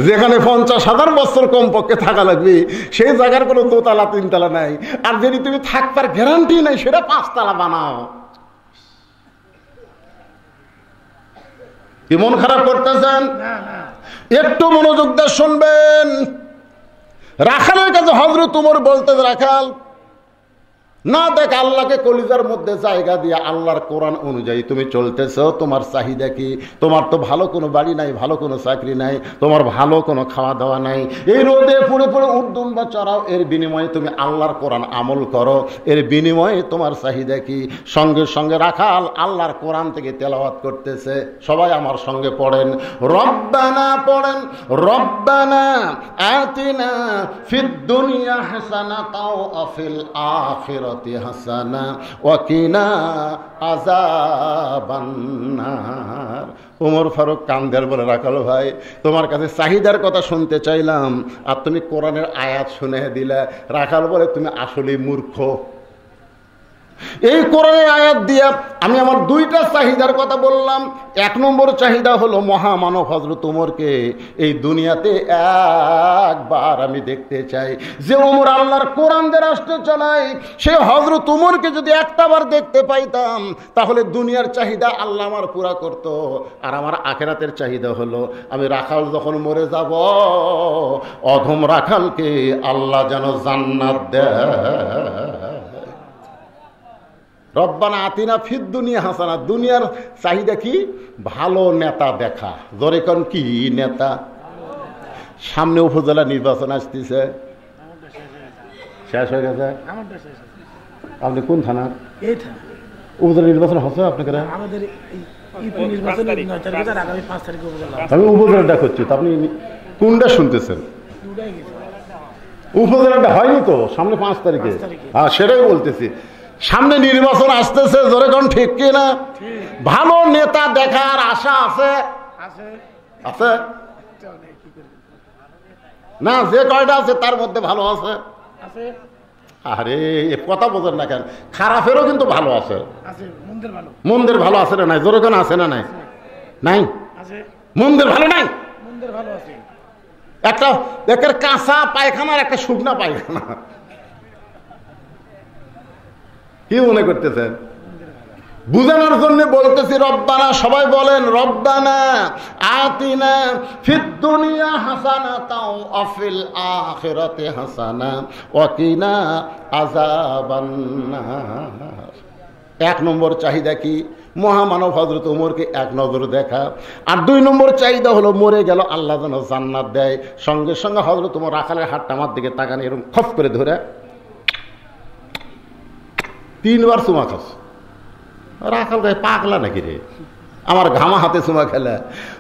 যেখানে 50,000 বছর কমপক্ষে থাকা লাগবে, সেই জায়গার কোনো 2 তলা 3 তলা নাই। আর যদি তুমি থাকবার গ্যারান্টি নাই, সেটা 5 তলা বানাও। কি মন খারাপ করতেছেন? একটু মনোযোগ দিয়ে শুনবেন। রাখালের কাছে হযরত ওমর বলতে, রাখাল, না দেখ আল্লাহকে কলিজার মধ্যে জায়গা দিয়ে আল্লাহর কোরআন অনুযায়ী তুমি চলতেছো, তোমার চাহিদা কি? তোমার তো ভালো কোনো বাড়ি নাই, ভালো কোনো চাকরি নাই, তোমার ভালো কোনো খাওয়া দাওয়া নাই, এই রোদে পুড়ে পুড়ে উদ্যম বা চড়াও, এর বিনিময়ে তুমি আল্লাহর কোরআন আমল করো, এর বিনিময়ে তোমার চাহিদা কি? সঙ্গে সঙ্গে রাখাল আল্লাহর কোরআন থেকে তেলাওয়াত করতেছে। সবাই আমার সঙ্গে পড়েন, রব্বানা পড়েন, রব্বানা আতিনা ফিদ দুনিয়া হাসানাতাও ওয়া ফিল আখিরাতি হাসানা ওয়া কিনা আযাবান নার। ওমর ফারুক কান্দের বলে, রাখাল ভাই, তোমার কাছে চাহিদার কথা শুনতে চাইলাম, আর তুমি কোরআনের আয়াত শুনে দিলে। রাখাল বলে, তুমি আসলেই মূর্খ। এই কোরআনের আয়াত দিয়া আমি আমার 2টা চাহিদার কথা বললাম। 1 নম্বর চাহিদা হলো মহামানব হযরত ওমরকে এই দুনিয়াতে একবার আমি দেখতে চাই। যে ওমর আল্লাহর কোরআন দিয়ে রাষ্ট্র চালায়, সে হযরত ওমরকে যদি একটাবার দেখতে পাইতাম, তাহলে দুনিয়ার চাহিদা আল্লাহ আমার পুরা করত। আর আমার আখিরাতের চাহিদা হলো, আমি রাখাল যখন মরে যাব, অধম রাখালকে আল্লাহ যেন জান্নাত দেয়। রব্বানা আতিনা ফিদ দুনিয়া হাসানা, দুনিয়ার চাহিদা কি? ভালো নেতা দেখা। জোরে কোন, কি নেতা? সামনে উপজেলা নির্বাচন আসতেছে, শেষ হয়ে গেছে। আপনি কোন থানার? উপজেলা নির্বাচন হচ্ছে আপনাদের? আমি উপজেলাটা করছি, তো আপনি কোনটা শুনতেছেন? উপজেলাটা হয়নি তো, সামনে 5 তারিখে। হ্যাঁ, সেটাই বলতেছি, সামনে নির্বাচন আসতেছে। জোরে কোন ঠিক কিনা? ভালো নেতা দেখার আশা আছে? আছে না? যে কয়টা আছে তার মধ্যে ভালো আছে? আরে কথা বোঝেন না কেন? খারাপেরও কিন্তু ভালো আছে, মন্দের ভালো আছে না নাই? জোরে কোন আছে না নাই? নাই, মন্দের ভালো নাই। একটা একের কাঁচা পায়খানা আর একটা শুকনা পায়খানা। কি মনে করতেছেন? বুঝানোর জন্য বলতেছি রব্বানা, সবাই বলেন রব্বানা আতিনা ফিদ দুনিয়া হাসানাতাও ওয়া ফিল আখিরাতি হাসানা ওয়া কিনা আযাবান্নার। এক নম্বর চাহিদা কি? মহামানব হযরত ওমরকে এক নজর দেখা। আর দুই নম্বর চাহিদা হলো মরে গেল আল্লাহ যেন জান্নাত দেয়। সঙ্গে সঙ্গে হযরত ওমর রাখালের হাতটা আমার দিকে তাকান, এরকম খপ করে ধরে 3 বার চুমা খাস। রাখাল গায়ে পাগলা নাকি রে, আমার ঘামা হাতে চুমা খেলে।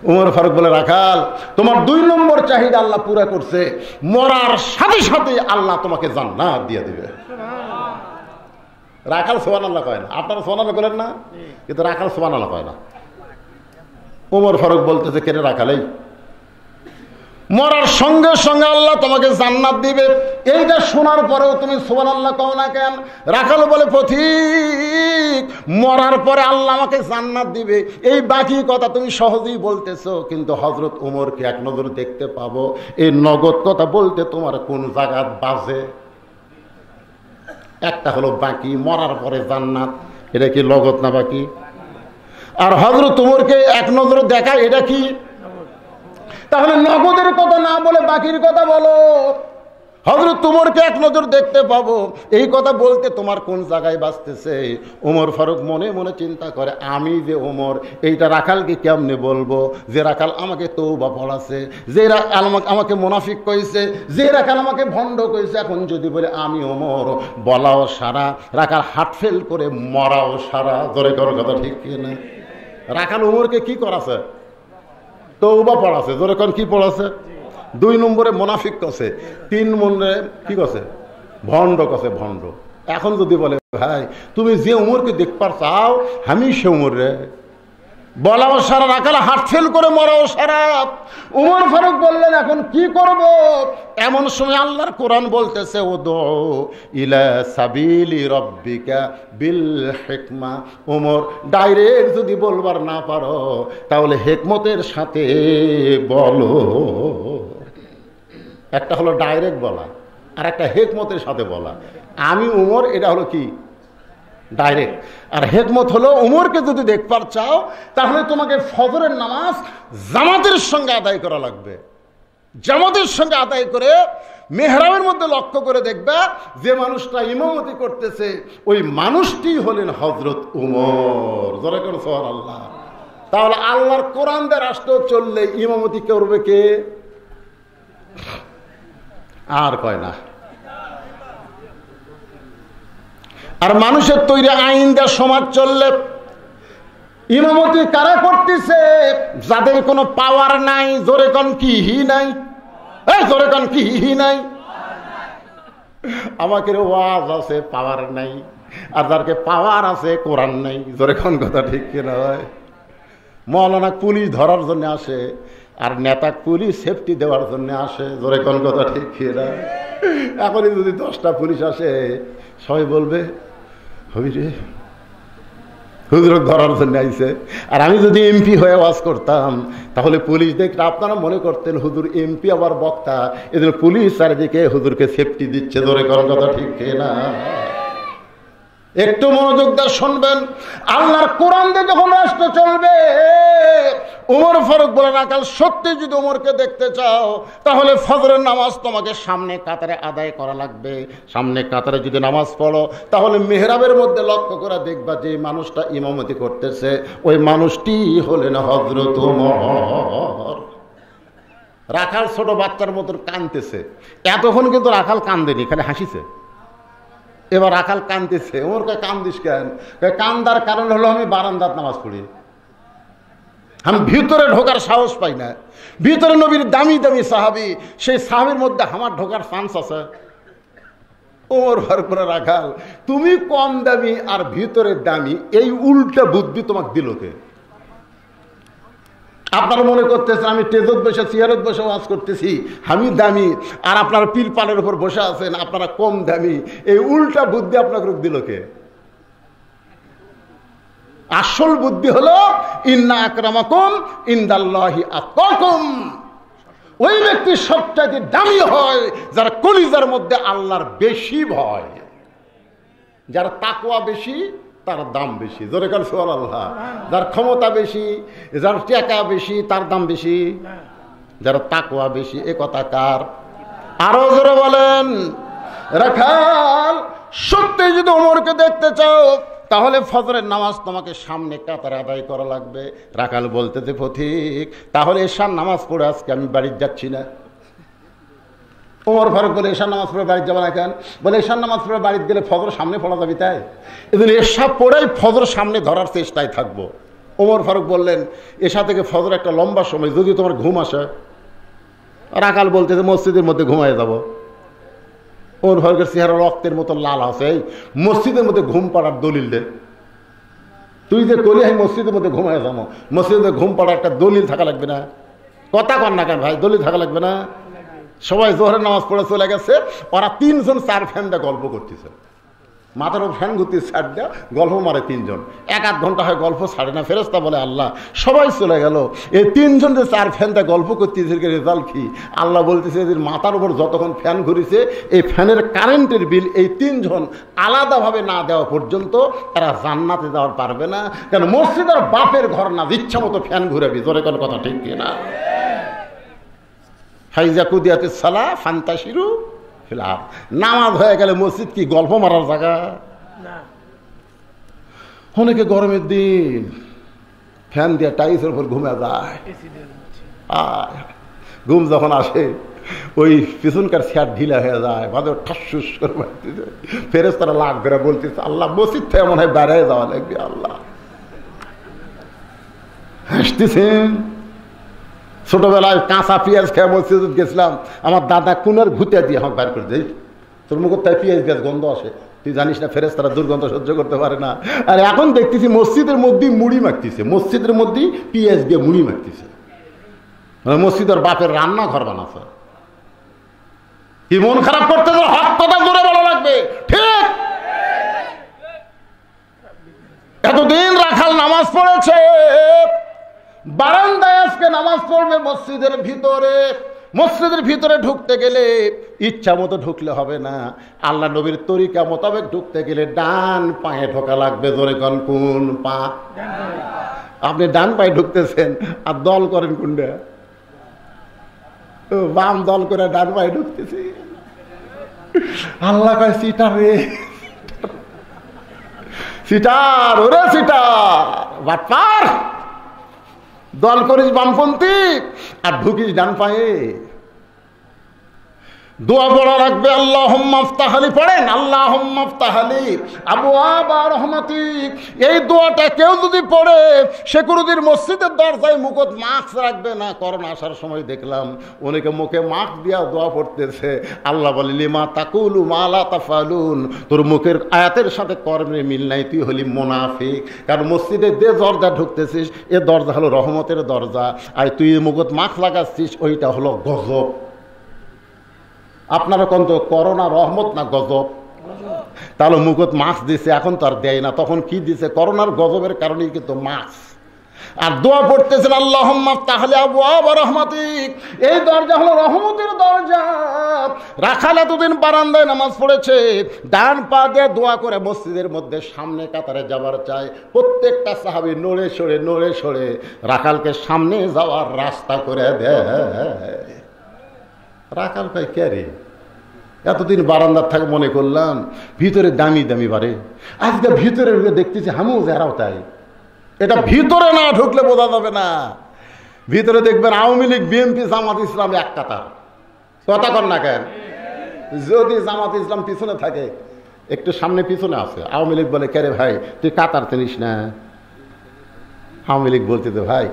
ওমর ফারুক বলে, রাখাল তোমার 2 নম্বর চাহিদা আল্লাহ পুরা করছে, মরার সাথে সাথে আল্লাহ তোমাকে জান্নাত দিয়ে দিবে। রাখাল সুবহানাল্লাহ কয় না, আপনারা সুবহানাল্লাহ বলেন না, কিন্তু রাখাল সুবহানাল্লাহ কয় না। ওমর ফারুক বলতেছে, কেন রাখাল, এই মরার সঙ্গে সঙ্গে আল্লাহ তোমাকে জান্নাত দিবে, এইটা শোনার পরেও তুমি সুবহানাল্লাহ কও না কেন? রাখাল বলে, পথিক মরার পরে আল্লাহ আমাকে জান্নাত দিবে, এই বাকি কথা তুমি সহজেই বলতেছো, কিন্তু হযরত ওমরকে এক নজর দেখতে পাবো, এই নগদ কথা বলতে তোমার কোন জায়গা বাজে? একটা হলো বাকি, মরার পরে জান্নাত, এটা কি নগদ না বাকি? আর হযরত ওমরকে এক নজরে দেখা, এটা কি? তাহলে নগদের কথা না বলে বাকির কথা বলো। হযরত ওমরকে এক নজর দেখতে পাবো, এই কথা বলতে তোমার কোন জায়গায় বাঁচতেছে? ওমর ফারুক মনে মনে চিন্তা করে, আমি যে ওমর, এইটা রাখালকে কেমনে বলবো যে রাখাল আমাকে তওবা পড়াছে, যে রাখাল আমাকে মুনাফিক কইছে, যে রাখাল আমাকে ভণ্ড কইছে। এখন যদি বলে আমি ওমর, বলাও সারা, রাখাল হার্ট ফেল করে মরাও সারা। জোরে করার কথা ঠিক কি না? রাখাল ওমরকে কি করাছে? তওবা পড়াছে। জোরে কোন কি পড়াছে? 2 নম্বরে মুনাফিক কছে, 3 নম্বরে কি কছে? ভণ্ড কছে, ভণ্ড। এখন যদি বলে, ভাই তুমি যে উমরকে দেখবার চাও, আমি সে উমর রে, বলাও সারা, রাখাল হার্ট ফেল করে মরাও সারা। উমর ফারুক বললেন, এখন কি করব? এমন সময় আল্লাহর কোরআন বলতেছে, উদউ ইলা সাবিলি রাব্বিকা বিল হিকমা। ওমর ডাইরেক্ট যদি বলবার না পারো, তাহলে হিকমতের সাথে বলো। একটা হলো ডাইরেক্ট বলা, আর একটা হিকমতের সাথে বলা। আমি উমর, এটা হলো কি? ডাইরেক্ট। আর হিকমত হলো, উমরকে যদি দেখবার চাও, তাহলে তোমাকে ফজরের নামাজ জামাতের সঙ্গে আদায় করা লাগবে। জামাতের সঙ্গে আদায় করে মেহরাবের মধ্যে লক্ষ্য করে দেখবা, যে মানুষটা ইমামতি করতেছে ওই মানুষটি হলেন হযরত উমর। যারা করে সুবহানাল্লাহ। তাহলে আল্লাহর কোরআন দিয়ে রাষ্ট্র চললে ইমামতি করবে কে? আর কয় না। আর মানুষের তৈরি আইন দিয়ে সমাজ চললে ইমামতি কারা করতেছে? যাদের কোনো পাওয়ার নাই। জোরে কোন কি হি নাই? এই জোরে কোন কি হি নাই? আমাকে ওয়াজ আছে, পাওয়ার নাই। আর যারকে পাওয়ার আছে, কোরআন নাই। জোরে কোন কথা ঠিক কিনা? হয় মৌলানা পুলিশ ধরার জন্য আসে, আর নেতা পুলিশ সেফটি দেওয়ার জন্য আসে। জোরে কোন কথা ঠিক কিনা? এখনই যদি 10টা পুলিশ আসে, সবাই বলবে হবিরে হুজুর ধরার জন্য আইছে। আর আমি যদি এমপি হয়ে ওয়াজ করতাম, তাহলে পুলিশ দেখলে আপনারা মনে করতেন হুজুর এমপি আবার বক্তা, এদের পুলিশ চারিদিকে হুজুরকে সেফটি দিচ্ছে। ধরে করার কথা ঠিক না? একটু মনোযোগ দিয়ে শুনবেন। আল্লাহর কোরআন দিয়ে যখন রাষ্ট্র চলবে, ওমর ফারুক বলে, রাখাল সত্যি যদি ওমরকে দেখতে চাও, তাহলে ফজরের নামাজ তোমাকে সামনে কাতারে আদায় করা লাগবে। সামনে কাতারে যদি নামাজ পড়ো, তাহলে মেহরাবের মধ্যে লক্ষ্য করে দেখবা যে মানুষটা ইমামতি করতেছে ওই মানুষটি হলেন হযরত ওমর। রাখাল ছোট বাচ্চার মতো কাঁদতেছে। এতক্ষণ কিন্তু রাখাল কান্দেনি, খালি হাসিছে। এবার রাখাল কাঁদতেছে। ওমরকে কান্দিস কেন? কান্দার কারণ হলো, আমি বারান্দাত নামাজ পড়ি, আমি ভিতরে ঢোকার সাহস পাই না। ভিতরে নবীর দামি দামি সাহাবী, সেই সাহাবীর মধ্যে আমার ঢোকার চান্স আছে। ওমর ফারুক বলে, রাখাল তুমি কম দামি আর ভিতরে দামি, এই উল্টা বুদ্ধি তোমাকে দিল কে? আপনারা মনে করতেছেন আমি টেজত বসে চেয়ারত বসে ওয়াজ করতেছি, আমি দামি, আর আপনারা পিলপালের উপর বসে আছেন, আপনারা কম দামি। এই উল্টা বুদ্ধি আপনাকে দিল কে? আসল বুদ্ধি হলো ইন্না আকরামাকুম ইনদাল্লাহি আতকাকুম। ওই ব্যক্তি সবচাইতে দামি হয় যারা কলিজার মধ্যে আল্লাহর বেশি ভয়, যারা তাকওয়া বেশি, তার দাম বেশি। জোরে কান সুবহানাল্লাহ। যার ক্ষমতা বেশি, যার টাকা বেশি, তার দাম বেশি। যার তাকওয়া বেশি, এ কথা কার? আরো জোরে বলেন। রাখাল, সত্যি যদি ওমরকে দেখতে চাও তাহলে ফজরের নামাজ তোমাকে সামনে কাতারে আদায় করা লাগবে। রাখাল বলতেছে পথিক, তাহলে এশার নামাজ পড়ে আজকে আমি বাড়ি যাচ্ছি না। ওমর ফারুক বলে, এশার নামাজ পড়ে বাড়ি যাবে না কেন? বলে, এশার নামাজ পড়ে বাড়িতে গেলে ফজর সামনে পড়া যাবে, তাই এদিন এশা পড়েই ফজর সামনে ধরার চেষ্টায় থাকবো। ওমর ফারুক বললেন, এশা থেকে ফজর একটা লম্বা সময়, যদি তোমার ঘুম আসে। রাখাল বলতেছে মসজিদের মধ্যে ঘুমায় যাবো। ওমর ফারুকের চেহারা রক্তের মতো লাল আছে। এই মসজিদের মধ্যে ঘুম পাড়ার দলিল দে। তুই যে কলি আমি মসজিদের মধ্যে ঘুমায় যাবো, মসজিদের মধ্যে ঘুম পাড়ার একটা দলিল থাকা লাগবে না? কথা কর না কেন ভাই, দলিল থাকা লাগবে না? সবাই জোহরের নামাজ পড়ে চলে গেছে, ওরা তিনজন চার ফ্যান দিয়ে গল্প করতেছে। মাথার উপর ফ্যান ঘুরতে ছাড় দেওয়া, গল্প মারে তিনজন। 1-8 ঘন্টা হয় গল্প ছাড়ে না। ফেরেশতা বলে, আল্লাহ সবাই চলে গেল, এই তিনজন যে চার ফ্যান দিয়ে গল্প করতেছে, রেজাল্ট কি? আল্লাহ বলতেছে, এদের মাথার উপর যতক্ষণ ফ্যান ঘুরেছে, এই ফ্যানের কারেন্টের বিল এই তিনজন আলাদাভাবে না দেওয়া পর্যন্ত এরা জান্নাতে যাওয়ার পারবে না। কেন? মসজিদের বাপের ঘর না, ইচ্ছা মতো ফ্যান ঘুরাবি। জোরে কোন কথা ঠিক কিনা? ফাইজা কুদিয়াতিস সালাহ ফান্তাশিরু ফিল আরদ। নামাজ হয়ে গেলে মসজিদ কি গল্প মারার জায়গা? অনেকে গরমের দিন ফ্যান দিয়ে টাইসের উপর ঘুমে যায়। ঘুম যখন আসে ওই পিছনকার চেয়ার ঢিলা হয়ে যায়, মাঝে ঠাসুস করে মারতেছে। ফেরেশতারা লাখ ধরে বলতেছে, আল্লাহ মসজিদ থেকে মনে হয় বেড়ায় যাওয়া লাগবে। আল্লাহ হাসতেছেন। ছোটবেলায় কাঁচা পেঁয়াজ খেয়ে মসজিদ গেছিলাম, আমার দাদা কোনের ঘুতে দিয়ে আমাকে বার করে দেয়, তোর মুখ তাই পেঁয়াজ পেঁয়াজ গন্ধ আসে, তুই জানিস না ফেরেশতারা দুর্গন্ধ সহ্য করতে পারে না। আর এখন দেখতেছি মসজিদের মধ্যেই মুড়ি মাখতেছে, মসজিদের মধ্যেই পেঁয়াজ দিয়ে মুড়ি মাখতেছে। মসজিদের বাপের রান্না ঘর বানাচ্ছে। কি মন খারাপ করতে হক কথা জোরে বলা লাগবে, ঠিক? এতদিন রাখাল নামাজ পড়েছে, বারান্দায় আজকে নামাজ পড়বে মসজিদের ভিতরে। মসজিদের ভিতরে ঢুকতে গেলে ইচ্ছা মতো ঢুকলে হবে না, আল্লাহ নবীর তরিকা মোতাবেক ঢুকতে গেলে ডান পায়ে ঢোকা লাগবে। জোরে কোন, কোন পা? আপনি ডান পায়ে ঢুকতেছেন আর দল করেন কোনটা? বাম দল করে ডান পায়ে ঢুকতেছি। আল্লাহ কয়, সিটার রে সিটার, ওরে সিটার, বাটপার, দল করিস বামপন্থী আর ঢুকিস ডান পায়ে। দোয়া পড়া রাখবে, আল্লাহুম্মা ইফতাহ লি, পড়েন আল্লাহুম্মা ইফতাহ লি আবওয়াবা রাহমাতিক। এই দোয়াটা কেউ যদি পড়ে, সে কোনোদিন মসজিদের দরজায় মুখত মাস্ক রাখবে না। করোনা আসার সময় দেখলাম অনেকে মুখে মাস্ক দিয়া দোয়া পড়তেছে। আল্লাহ বলে, লিমা তাকুলু মা লা তাফালুন, তোর মুখের আয়াতের সাথে কর্মের মিল নাই, তুই হলি মুনাফিক। কারণ মসজিদে যে দরজা ঢুকতেছিস, এ দরজা হলো রহমতের দরজা, আর তুই মুখত মাস্ক লাগাচ্ছিস, ওইটা হলো গজব। আপনারা কোন তো করোনা রহমত না গজব? তাহলে মুখত মাস্ক দিছে, এখন তো আর দেয় না, তখন কি দিছে? করোনার গজবের কারণেই কিন্তু মাস্ক। আর দোয়া পড়তেছেন, আল্লাহুম্মা ইফতাহ লি আবওয়াবা রাহমাতিক, এই দরজা হলো রহমতের দরজা। রাখাল এতদিন বারান্দায় নামাজ পড়েছে, ডান পা দিয়ে দোয়া করে মসজিদের মধ্যে সামনে কাতারে যাবার চায়। প্রত্যেকটা সাহাবী নড়ে সরে রাখালকে সামনে যাওয়ার রাস্তা করে দেয়। রাখাল ভাই কে রে? এতদিন বারান্দার থাকে মনে করলাম ভিতরে দামি দামি বাড়ে, আজকে ভিতরে দেখতেছি হামু যারাও তাই। এটা ভিতরে না ঢুকলে বোঝা যাবে না। ভিতরে দেখবেন আওয়ামী লীগ, বিএনপি, জামাত ইসলাম এক কাতার। কথা কর না কেন? যদি জামাত ইসলাম পিছনে থাকে, একটু সামনে পিছনে আছে, আওয়ামী লীগ বলে, কে রে ভাই তুই কাতার চিনিস না? আওয়ামী লীগ বলতে, ভাই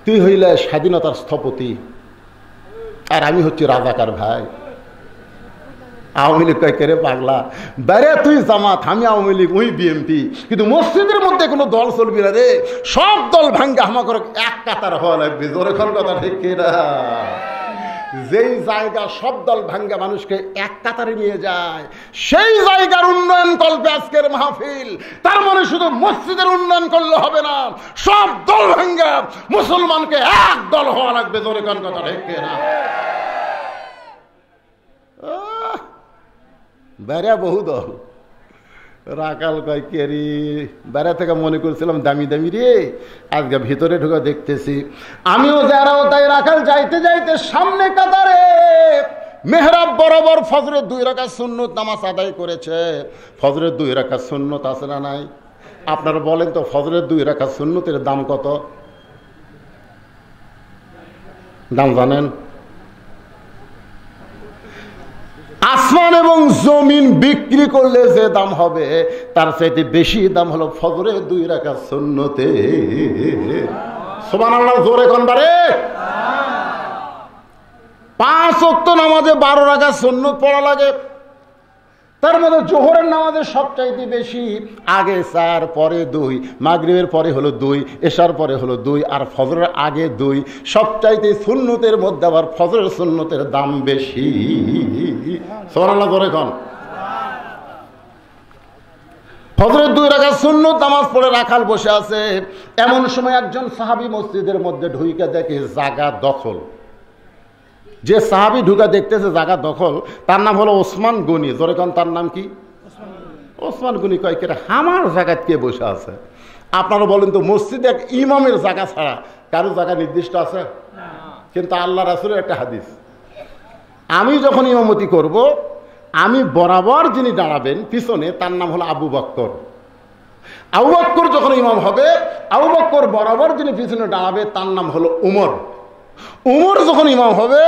তুই হইলে স্বাধীনতার স্থপতি আর আমি হচ্ছি রাজাকার। ভাই আওয়ামী লীগ কয়, কে রে পাগলা, বাইরে তুই জামাত, আমি আওয়ামী লীগ, ওই বিএনপি, কিন্তু মসজিদের মধ্যে কোনো দল চলবি না রে, সব দল ভাঙ্গা হামা করে এক কাতার হওয়া লাগবে। জোরে কোন কথা ঠিক কিনা? যেই জায়গা সব দল ভাঙ্গা মানুষকে এক কাতারে নিয়ে যায়, সেই জায়গার উন্নয়ন করবে আজকের মাহফিল। তার মানে শুধু মসজিদের উন্নয়ন করলে হবে না, সব দল ভাঙ্গা মুসলমানকে এক দল হওয়া লাগবে। জোরে কোন কথা ঠিক কিনা? বাইরে বহু দল, রাখাল কয় কে রে, বেড়া থেকে মনে করছিলাম দামি দামি রে, আজকে ভিতরে ঢুকে দেখতেছি। আমিও যারাও তাই রাখাল যাইতে যাইতে সামনে কাতারে মেহরাব বরাবর ফজরের 2 রাকাত সুন্নত নামাজ আদায় করেছে। ফজরের 2 রাকাত সুন্নত আছে না নাই? আপনারা বলেন তো ফজরের 2 রাকাত সুন্নতের দাম কত? দাম জানেন? আসমান এবং জমিন বিক্রি করলে যে দাম হবে তার চাইতে বেশি দাম হলো ফজরের 2 রাকাত সুন্নতে। সুবহানাল্লাহ, জোরে কোন বারে? 5 ওয়াক্ত নামাজে 12 রাকাত সুন্নত পড়া লাগে। তার মধ্যে জোহরের নামাজে সবচাইতে বেশি আগে 4, পরে 2, মাগরিবের পরে হলো 2, এশার পরে হলো 2, আর ফজরের আগে 2। সবচাইতে সুন্নতের মধ্যে আবার ফজরের সুন্নতের দাম বেশি। সুবহানাল্লাহ, জোরে কোন? ফজরের 2 রাকাত সুন্নত নামাজ পড়ে রাখাল বসে আছে। এমন সময় একজন সাহাবী মসজিদের মধ্যে ঢুকে দেখে জায়গা দখল। যে সাহাবী ঢুকা দেখতেছে জায়গা দখল, তার নাম হলো ওসমান গনি। জোরে কোন, তার নাম কি? ওসমান গনি। কয় কে আমার জায়গায় কে বসে আছে? আপনারা বলেন তো, মসজিদে এক ইমামের জায়গা ছাড়া কারো জায়গা নির্দিষ্ট আছে? কিন্তু আল্লাহ রাসূলের একটা হাদিস, আমি যখন ইমামতি করব, আমি বরাবর যিনি দাঁড়াবেন পিছনে তার নাম হলো আবু বকর। আবু বকর যখন ইমাম হবে, আবু বকর বরাবর যিনি পিছনে দাঁড়াবে তার নাম হলো উমর। উমর যখন ইমাম হবে,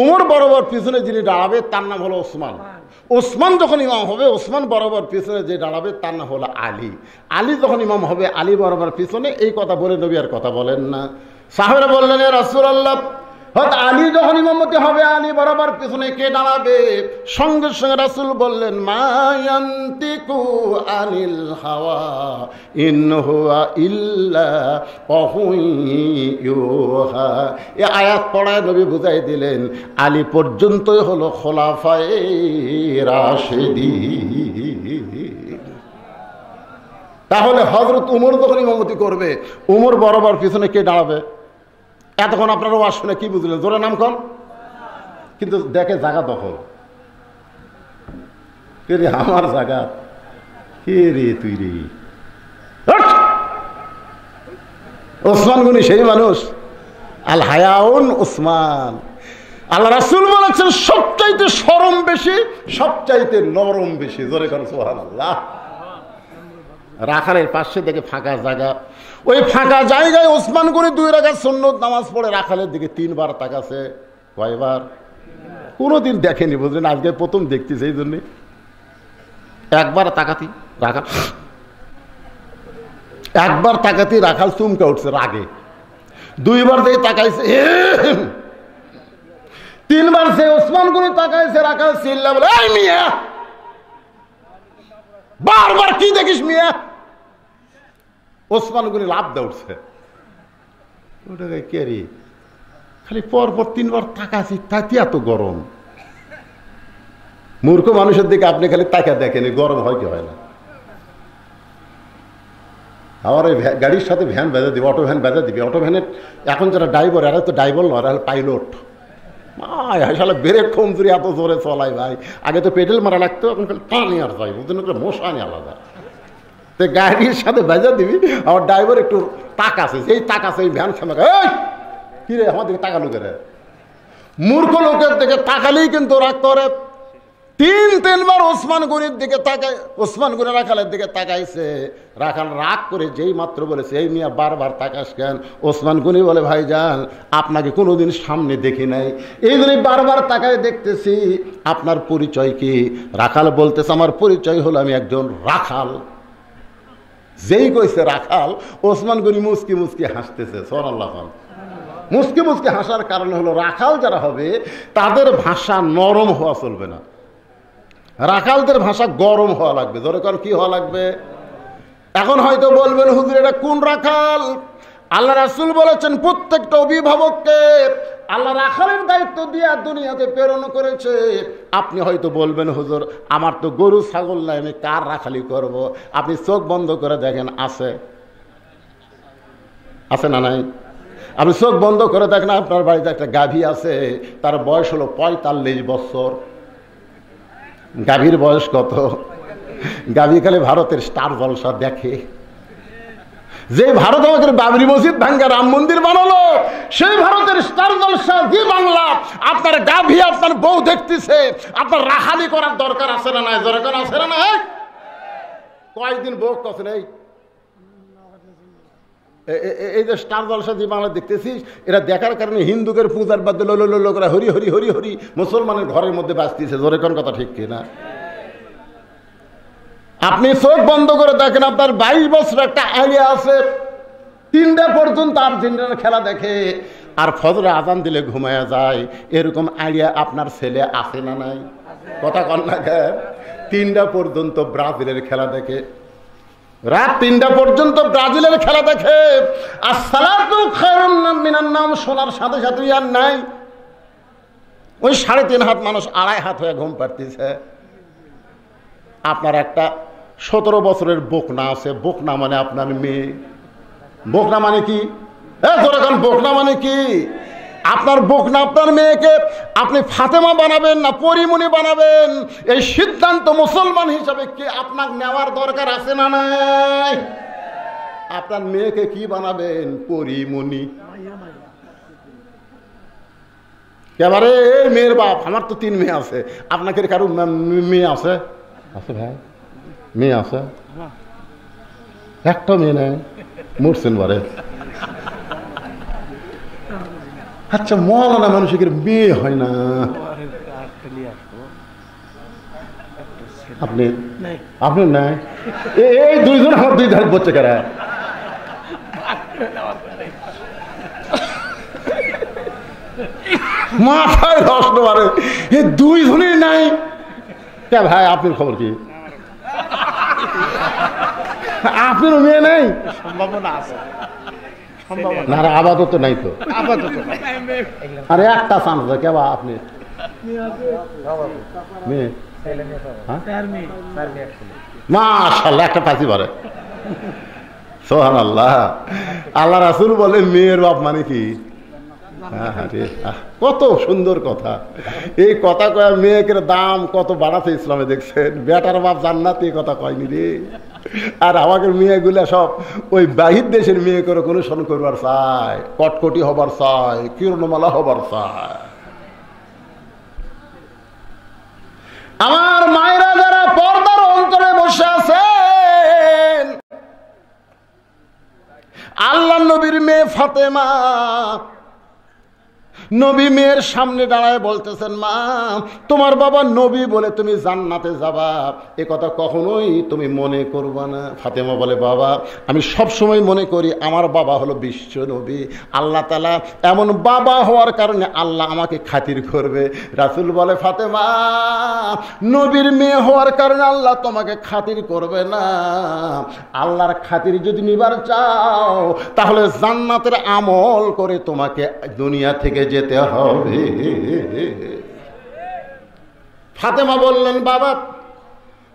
উমর বরাবর পিছনে যিনি দাঁড়াবে তার নাম হলো ওসমান। ওসমান যখন ইমাম হবে, ওসমান বরাবর পিছনে যে দাঁড়াবে তার নাম হলো আলী। আলী যখন ইমাম হবে, আলী বরাবর পিছনে। এই কথা বলে নবী আর কথা বলেন না। সাহাবারা বললেন, ইয়া রাসূলুল্লাহ, হয়তো আলী যখন ইমামতি হবে, আলী বরাবর পিছনে কে দাঁড়াবে? সঙ্গে সঙ্গে রাসূল বললেন, মা ইয়ান্তিকু আনিল হাওয়া ইন হুয়া ইল্লা ওয়াহুই ইউহা। এই আয়াত পড়ায় নবী বুঝাই দিলেন, আলী পর্যন্তই হলো খোলাফায়ে রাশেদিন। তাহলে হযরত উমর যখন ইমামতি করবে, উমর বরাবর পিছনে কে দাঁড়াবে? এতক্ষণ আপনারা ওয়াজ শুনে কি বুঝলেন? জোরে নাম কন। কিন্তু দেখে জায়গা দখল। কে রে আমার জায়গা? কে রে তুই রে? ওসমান গনি সেই মানুষ। আল হায়াউন ওসমান। আল্লাহ রাসূল বলেছেন, সবচাইতে শরম বেশি, সবচাইতে নরম বেশি। জোরে কর সুবহানাল্লাহ। রাখালের পাশে দেখে ফাঁকা জায়গা, ওই ফাঁকা জায়গায় ওসমান গনি 2 রাকাত সুন্নত নামাজ পড়ে রাখালের দিকে 3 বার তাকাছে। কয়বার? কোনোদিন দেখেনি, বুঝলেন, আজকে প্রথম দেখতেছে। এই জন্যে একবার তাকাতি রাখাল, একবার তাকাতি রাখাল চুমকা উঠছে রাগে। 2 বার দেখে তাকাইছে, 3 বার সে ওসমান গনি তাকাইছে, রাখাল চিল্লা বলে, এই মিয়া, বারবার কি দেখিস মিয়া? ওসমান গনি লাভ দে উঠছে। ওটাকে কে রে? খালি পরপর 3 বার তাকাছি, তাতে এত গরম? মূর্খ মানুষের দিকে আপনি খালি তাকা দেখেন, গরম হয় কি হয় না? আমার ওই গাড়ির সাথে ভ্যান বেঁধে দিবে, অটো ভ্যান বেঁধে দিবে। অটো ভ্যানের এখন যারা ড্রাইভার, এরা তো ড্রাইভার নয়, এরা পাইলট। আসলে ব্রেক কমজোরি, এত জোরে চলাই ভাই। আগে তো পেডেল মারা লাগতো, এখন খালি টানি আর যাই, বুঝলেন, মশানি আলাদা। তো গাড়ির সাথে বেঁধে দিবি, আমার ড্রাইভার একটু তাক আছে, যেই তাক আছে এই ভ্যান সামনে, এই কি রে আমার দিকে তাকালো কে রে? মূর্খ লোকের দিকে তাকালেই কিন্তু রাগ করে। 3 বার ওসমান গনির দিকে তাকায়, ওসমান গনি রাখালের দিকে তাকাইছে। রাখাল রাগ করে যেই মাত্র বলেছে, এই মিয়া বারবার তাকাস কেন? ওসমান গনি বলে, ভাইজান, আপনাকে কোনোদিন সামনে দেখি নাই, এই জন্যই বারবার তাকায় দেখতেছি। আপনার পরিচয় কি? রাখাল বলতেছে, আমার পরিচয় হলো আমি একজন রাখাল। যেই কইছে রাখাল, ওসমান গনি মুস্কি মুস্কি হাসতেছে। সুবহানাল্লাহ। মুস্কি মুস্কি হাসার কারণ হলো, রাখাল যারা হবে তাদের ভাষা নরম হওয়া চলবে না, রাখালদের ভাষা গরম হওয়া লাগবে। ধরে কারণ কি হওয়া লাগবে? এখন হয়তো বলবেন, হুজুর এটা কোন রাখাল? আল্লাহ রাসূল বলেছেন, প্রত্যেকটা অভিভাবককে আল্লাহ রাখালের দায়িত্ব দিয়ে দুনিয়াতে প্রেরণ করেছে। আপনি হয়তো বলবেন, হুজুর আমার তো গরু ছাগল নাই, আমি কার রাখালি করব? আপনি চোখ বন্ধ করে দেখেন, আছে আছে না নাই? আপনি চোখ বন্ধ করে দেখেন, আপনার বাড়িতে একটা গাভী আছে, তার বয়স হলো 45 বছর। গাভীর বয়স কত? গাভী খালি ভারতের স্টার জলসা দেখে। যে ভারত আমাদের বাবরি মসজিদ ভাঙ্গা রাম মন্দির বানালো, সেই ভারতের স্টার জলসা জি বাংলা। আপনার গাভী আপনার বউ দেখতেছে, আপনার রাহালি করার দরকার আছে না নাই? দরকার আছে না নাই? কয়েকদিন বউ কছে নেই, এই যে স্টার জলসা জি বাংলা দেখতেছিস, এরা দেখার কারণে হিন্দুদের পূজার বাদ লোকরা হরি হরি হরি হরি মুসলমানের ঘরের মধ্যে বাঁচতেছে। জোরে কোন কথা ঠিক কিনা? আপনি চোখ বন্ধ করে দেখেন, আপনার 22 বছর একটা আইডিয়া আছে, 3টা পর্যন্ত আর্জেন্টিনার খেলা দেখে, আর ফজরে আজান দিলে ঘুমায়া যায়। এরকম আইডিয়া আপনার ছেলে আছে না নাই? কথা কন না কেন? 3টা পর্যন্ত ব্রাজিলের খেলা দেখে, রাত 3টা পর্যন্ত ব্রাজিলের খেলা দেখে। আর সালাতু খায়রুম মিনান নাওম শোনার সাথে সাথে আর নাই, ওই 3.5 হাত মানুষ 2.5 হাত হয়ে ঘুম পাড়তেছে। আপনার একটা 17 বছরের বকনা আছে। বকনা মানে আপনার মেয়ে। বকনা মানে কি? বকনা মানে কি? আপনার বকনা আপনার মেয়েকে আপনি ফাতেমা বানাবেন না পরিমণি বানাবেন, এই সিদ্ধান্ত মুসলমান হিসাবে কি আপনার নেওয়ার দরকার আছে না নাই? আপনার মেয়েকে কি বানাবেন? পরিমণি। এবারে মেয়ের বাপ, আমার তো 3 মেয়ে আছে, আপনাকে কারো মেয়ে আছে? আছে ভাই, মেয়ে আছে? একটা মেয়ে নেই, মরছেন বারে। আচ্ছা, মৌলানা মানুষের মেয়ে হয় না? আপনি আপনি নাই? এই 2 জন আমার 2 ধারে বলছে কারা? মাথায় রস মারে, এই 2 জনই নাই। কে ভাই, আপনার খবর কি? আপনার মেয়ে নেই? সম্ভাবনা আছে না, আপাতত নাই তো। আরে একটা চান্স আছে কেবা আপনি মেয়ে? মাশাআল্লাহ, একটা পাঁচি পারে। সুবহানাল্লাহ। আল্লাহ রাসূল বলে মেয়ের বাপ মানে কি? কত সুন্দর কথা। এই কথা কয় মেয়েকের দাম কত বাড়াতে ইসলামে দেখছেন। বেটার বাপ জান্নাতে কথা কয়নি রে। আর আমাদের মেয়েগুলা সব ওই বাহির দেশের মেয়ে করে অনুসরণ করবার চায়, কটকটি হবার চায়, কিরণমালা হবার চায়। আমার মায়েরা যারা পর্দার অন্তরে বসে আছেন, আল্লাহ নবীর মেয়ে ফাতেমা নবী মেয়ের সামনে দাঁড়ায় বলতেছেন, মা তোমার বাবা নবী বলে তুমি জান্নাতে যাবা, এ কথা কখনোই তুমি মনে করবা না। ফাতেমা বলে, বাবা আমি সব সময় মনে করি আমার বাবা হলো বিশ্ব নবী, আল্লাহ তাআলা এমন বাবা হওয়ার কারণে আল্লাহ আমাকে খাতির করবে। রাসূল বলে, ফাতেমা নবীর মেয়ে হওয়ার কারণে আল্লাহ তোমাকে খাতির করবে না। আল্লাহর খাতির যদি নিবার চাও তাহলে জান্নাতের আমল করে তোমাকে দুনিয়া থেকে যেতে হবে। ফাতেমা বললেন, বাবা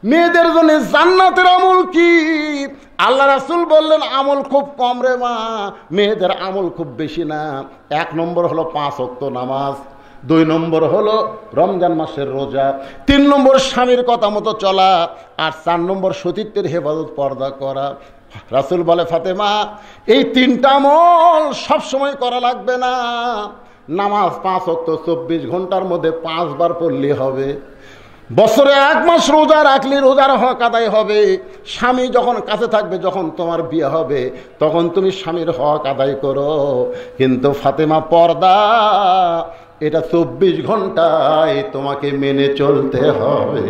মেয়েদের জন্য জান্নাতের আমল কি? আল্লাহ রাসূল বললেন, আমল খুব কম রে মা, মেয়েদের আমল খুব বেশি না। 1 নম্বর হলো 5 ওয়াক্ত নামাজ, 2 নম্বর হলো রমজান মাসের রোজা, 3 নম্বর স্বামীর কথা মতো চলা, আর 4 নম্বর সতীত্বের হেফাজত পর্দা করা। রাসূল বলে, ফাতেমা এই 3টা আমল সবসময় করা লাগবে না। নামাজ 5 ওয়াক্ত 24 ঘন্টার মধ্যে 5 বার পড়লে হবে। বছরে 1 মাস রোজা রাখলে রোজার হক আদায় হবে। স্বামী যখন কাছে থাকবে, যখন তোমার বিয়ে হবে তখন তুমি স্বামীর হক আদায় করো। কিন্তু ফাতেমা পর্দা এটা 24 ঘন্টায় তোমাকে মেনে চলতে হবে।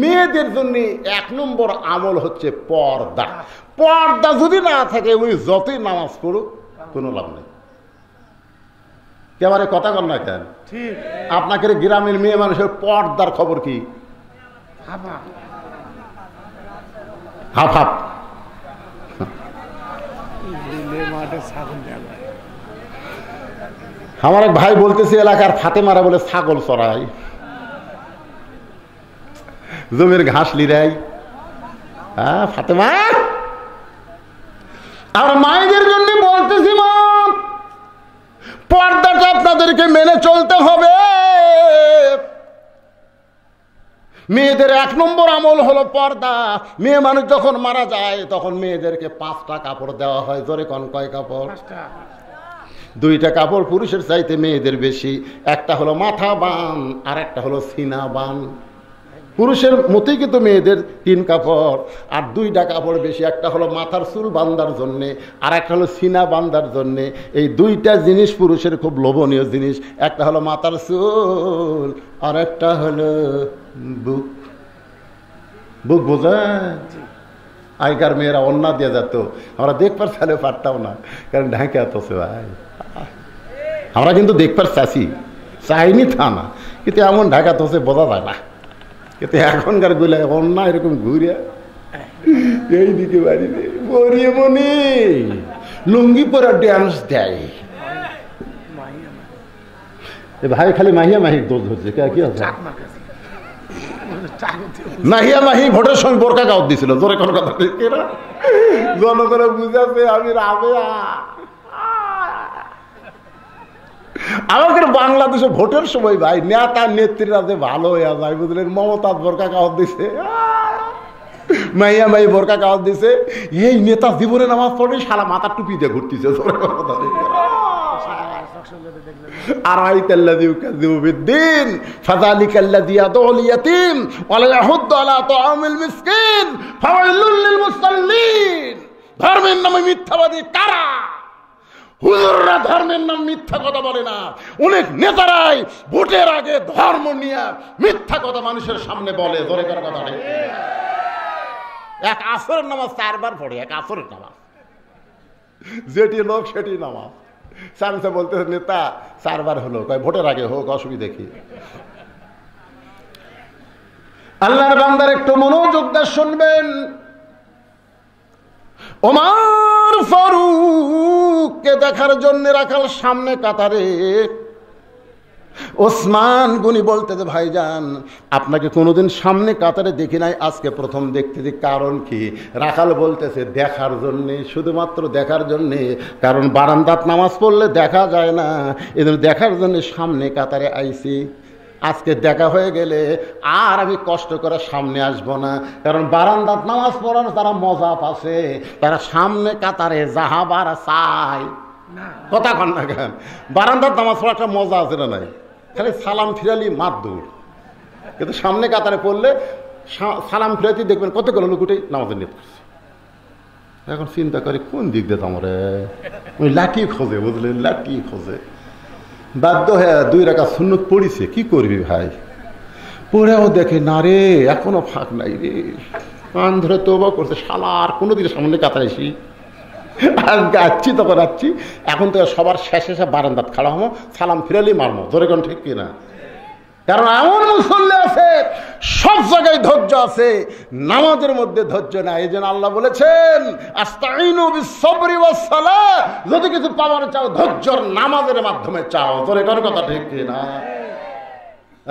মেয়েদের জন্য 1 নম্বর আমল হচ্ছে পর্দা। পর্দা যদি না থাকে ওই যতই নামাজ পড়ুক কোনো লাভ নেই। এবারে কথা কর না কেন? আপনাকে গ্রামের মেয়ে মানুষের পর্দার খবর কি? Half half. আমার এক ভাই বলতেছে এলাকার ফাতেমারা বলে ছাগল চড়াই, জমির ঘাস লিরাই। হ্যাঁ ফাতেমা, আর মায়েদের জন্য বলতেছি মা পর্দাটা আপনাদেরকে মেনে চলতে হবে। মেয়েদের 1 নম্বর আমল হলো পর্দা। মেয়ে মানুষ যখন মারা যায় তখন মেয়েদেরকে 5টা কাপড় দেওয়া হয়। জোরে কোন কয় কাপড়? 2টা কাপড় পুরুষের চাইতে মেয়েদের বেশি। একটা হলো মাথা বান আর একটা হলো সিনা বান। পুরুষের মতোই কিন্তু মেয়েদের 3 কাপড় আর 2টা কাপড় বেশি। একটা হলো মাথার চুল বান্ধার জন্যে আর একটা হলো সিনা বান্ধার জন্যে। এই 2টা জিনিস পুরুষের খুব লোভনীয় জিনিস। একটা হলো মাথার চুল আর একটা হলো বুক। বুক বোঝা? আগেকার মেয়েরা অন্না দিয়ে যেত, আমরা দেখবার চাইলে পারতাম না, কারণ ঢাকা এত ভাই। আমরা কিন্তু দেখবার চাষি, চাইনি তা না, কিন্তু এমন ঢাকা তো বোঝা যায় না। কিন্তু এখনকার গুলা অন্যা এরকম ঘুরে এইদিকে বাড়িতে বরিয়ে মনে লুঙ্গি পরা ড্যান্স দেয়। ভাই খালি মাহিয়া মাহির দোষ ধরছে। কি আছে? মাহিয়া মাহি ভোটের সময় বোরকা গাউত দিছিল। জোরে কোন কথা জনগণে বুঝাছে আমি রাবেয়া। আমাদের বাংলাদেশে ভোটের সময় ভাই নেতা নেত্রীরা যে ভালো হয়ে যায় বুঝলেন। মমতাজ বোরকা কাওয়াত দিছে, মাইয়া মাই বোরকা কাওয়াত দিছে। এই নেতা জীবনে নামাজ পড়ে শালা মাথা টুপি দিয়ে ঘুরতেছে। আরাইতাল্লাযী ইউকাযযিবু বিদ্দীন ফাযালিকাল্লাযী ইয়াদউল ইয়াতীম ওয়া লা ইয়াহুদ্দু আলা তাআমিল মিসকিন ফাওয়াইলুল লিল মুসাল্লিন। ধর্মের নামে মিথ্যাবাদী কারা? হুজুররা ধর্মের নাম মিথ্যা কথা বলে না। অনেক নেতারাই ভোটের আগে ধর্ম নিয়ে মিথ্যা কথা মানুষের সামনে বলে। ধরে করার কথা নেই। এক আসরের নামাজ 4 বার পড়ে, এক আসরের নামাজ। যেটি লোক সেটি নামাজ। সামনে বলতে নেতা 4 বার হলো, কয় ভোটের আগে হোক, অসুবিধা কি? আল্লাহর বান্দার একটু মনোযোগ দিয়ে শুনবেন। ওমর ফারুককে দেখার জন্য রাখাল সামনে কাতারে। ওসমান গনি বলতেছে ভাইজান আপনাকে কোনোদিন সামনে কাতারে দেখি নাই, আজকে প্রথম দেখতেছি। কারণ কি? রাখাল বলতেছে দেখার জন্যে, শুধুমাত্র দেখার জন্যে। কারণ বারান্দাত নামাজ পড়লে দেখা যায় না, এজন্য দেখার জন্য সামনে কাতারে আইছি। আজকে দেখা হয়ে গেলে আর আমি কষ্ট করে সামনে আসব না, কারণ বারান্দাত নামাজ পড়ার তারা মজা পাচ্ছে, তারা সামনে কাতারে যাহাবার চাই। কথা কন না কেন? বারান্দাত নামাজ পড়ার একটা মজা আছে না নাই? খালি সালাম ফিরালি মাত দূর, কিন্তু সামনে কাতারে পড়লে সালাম ফিরাতেই দেখবেন কতগুলো লোক উঠে নামাজের নিয়ত করছে। এখন চিন্তা করি কোন দিক দিয়ে তোমরা ওই লাঠি খোঁজে, বুঝলেন, লাঠি খোঁজে। বাধ্য হয়ে 2 রাকাত সুন্নত পড়িছে। কি করবি ভাই? পড়েও দেখে না রে, এখনো ফাঁক নাই রে। কান ধরে তওবা করছে, শালা আর কোনোদিন সামনে কাতারে আসি, আজকে আসছি তখন আসছি। এখন তো সবার শেষে বারান্দাত খাড়া হবো, সালাম ফিরালি মারবো। ধরে কোন ঠিক কিনা? কারণ এমন মুসল্লি আছে সব জায়গায় ধৈর্য আছে, নামাজের মধ্যে ধৈর্য নাই। এই জন্য আল্লাহ বলেছেন আস্তাইনু বিস-সাবরি ওয়াস-সালাহ, যদি কিছু পাওয়ার চাও ধৈর্যর নামাজের মাধ্যমে চাও। ধরে কোন কথা ঠিক কিনা?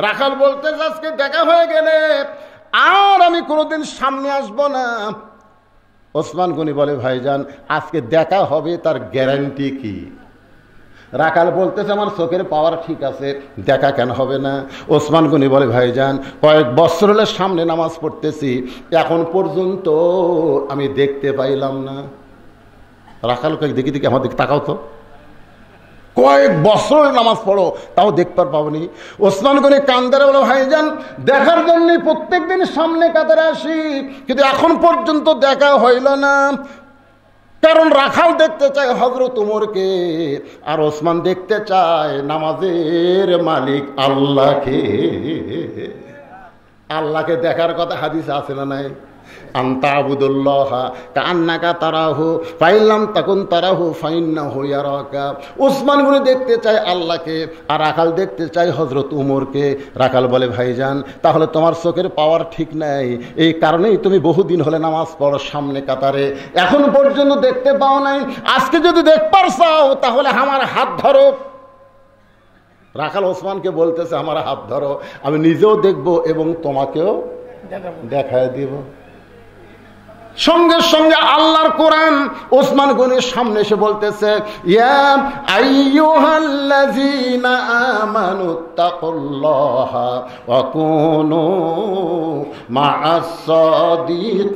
রাখাল বলতে আজকে দেখা হয়ে গেলে আর আমি কোনোদিন সামনে আসবো না। ওসমান গনি বলে ভাইজান আজকে দেখা হবে, তার গ্যারান্টি কি? রাখাল বলতেছে আমার চোখের পাওয়ার ঠিক আছে, দেখা কেন হবে না? ওসমান গনি বলে ভাইজান কয়েক বছর হলে সামনে নামাজ পড়তেছি, এখন পর্যন্ত আমি দেখতে পাইলাম না। রাখাল কয়েক দেখি দেখি আমার দিকে তাকাও তো, কয়েক বছর নামাজ পড়ো তাও দেখতে পাবনি। ওসমান গনি কান্দারে বলে ভাইজান দেখার জন্য প্রত্যেক দিন সামনে কাতারে আসি, কিন্তু এখন পর্যন্ত দেখা হইল না। কারণ রাখাল দেখতে চায় হযরত ওমরকে, আর ওসমান দেখতে চায় নামাজের মালিক আল্লাহকে। আল্লাহকে দেখার কথা হাদিসে আছে না নাই? আনতা আবুদুল্লাহ কান্নাকা তারাহু ফাইল্লাম তাকুন তারাহু ফাইন্নাহু ইয়ারাকা। ওসমান গনি দেখতে চায় আল্লাহকে, আর রাখাল দেখতে চায় হযরত ওমরকে। রাখাল বলে ভাইজান তাহলে তোমার চোখের পাওয়ার ঠিক নাই, এই কারণেই তুমি বহুদিন হলে নামাজ পড়ো সামনে কাতারে, এখন পর্যন্ত দেখতে পাও নাই। আজকে যদি দেখবার চাও তাহলে আমার হাত ধরো। রাখাল ওসমানকে বলতেছে আমার হাত ধরো, আমি নিজেও দেখব এবং তোমাকেও দেখায় দিব। সঙ্গে সঙ্গে আল্লাহর কোরআন ওসমান গনির সামনে এসে বলতেছে, ইয়া আইয়ুহাল্লাযীনা আমানুত্তাকুল্লাহা ওয়া কুনু মা'আস সাদিকিন।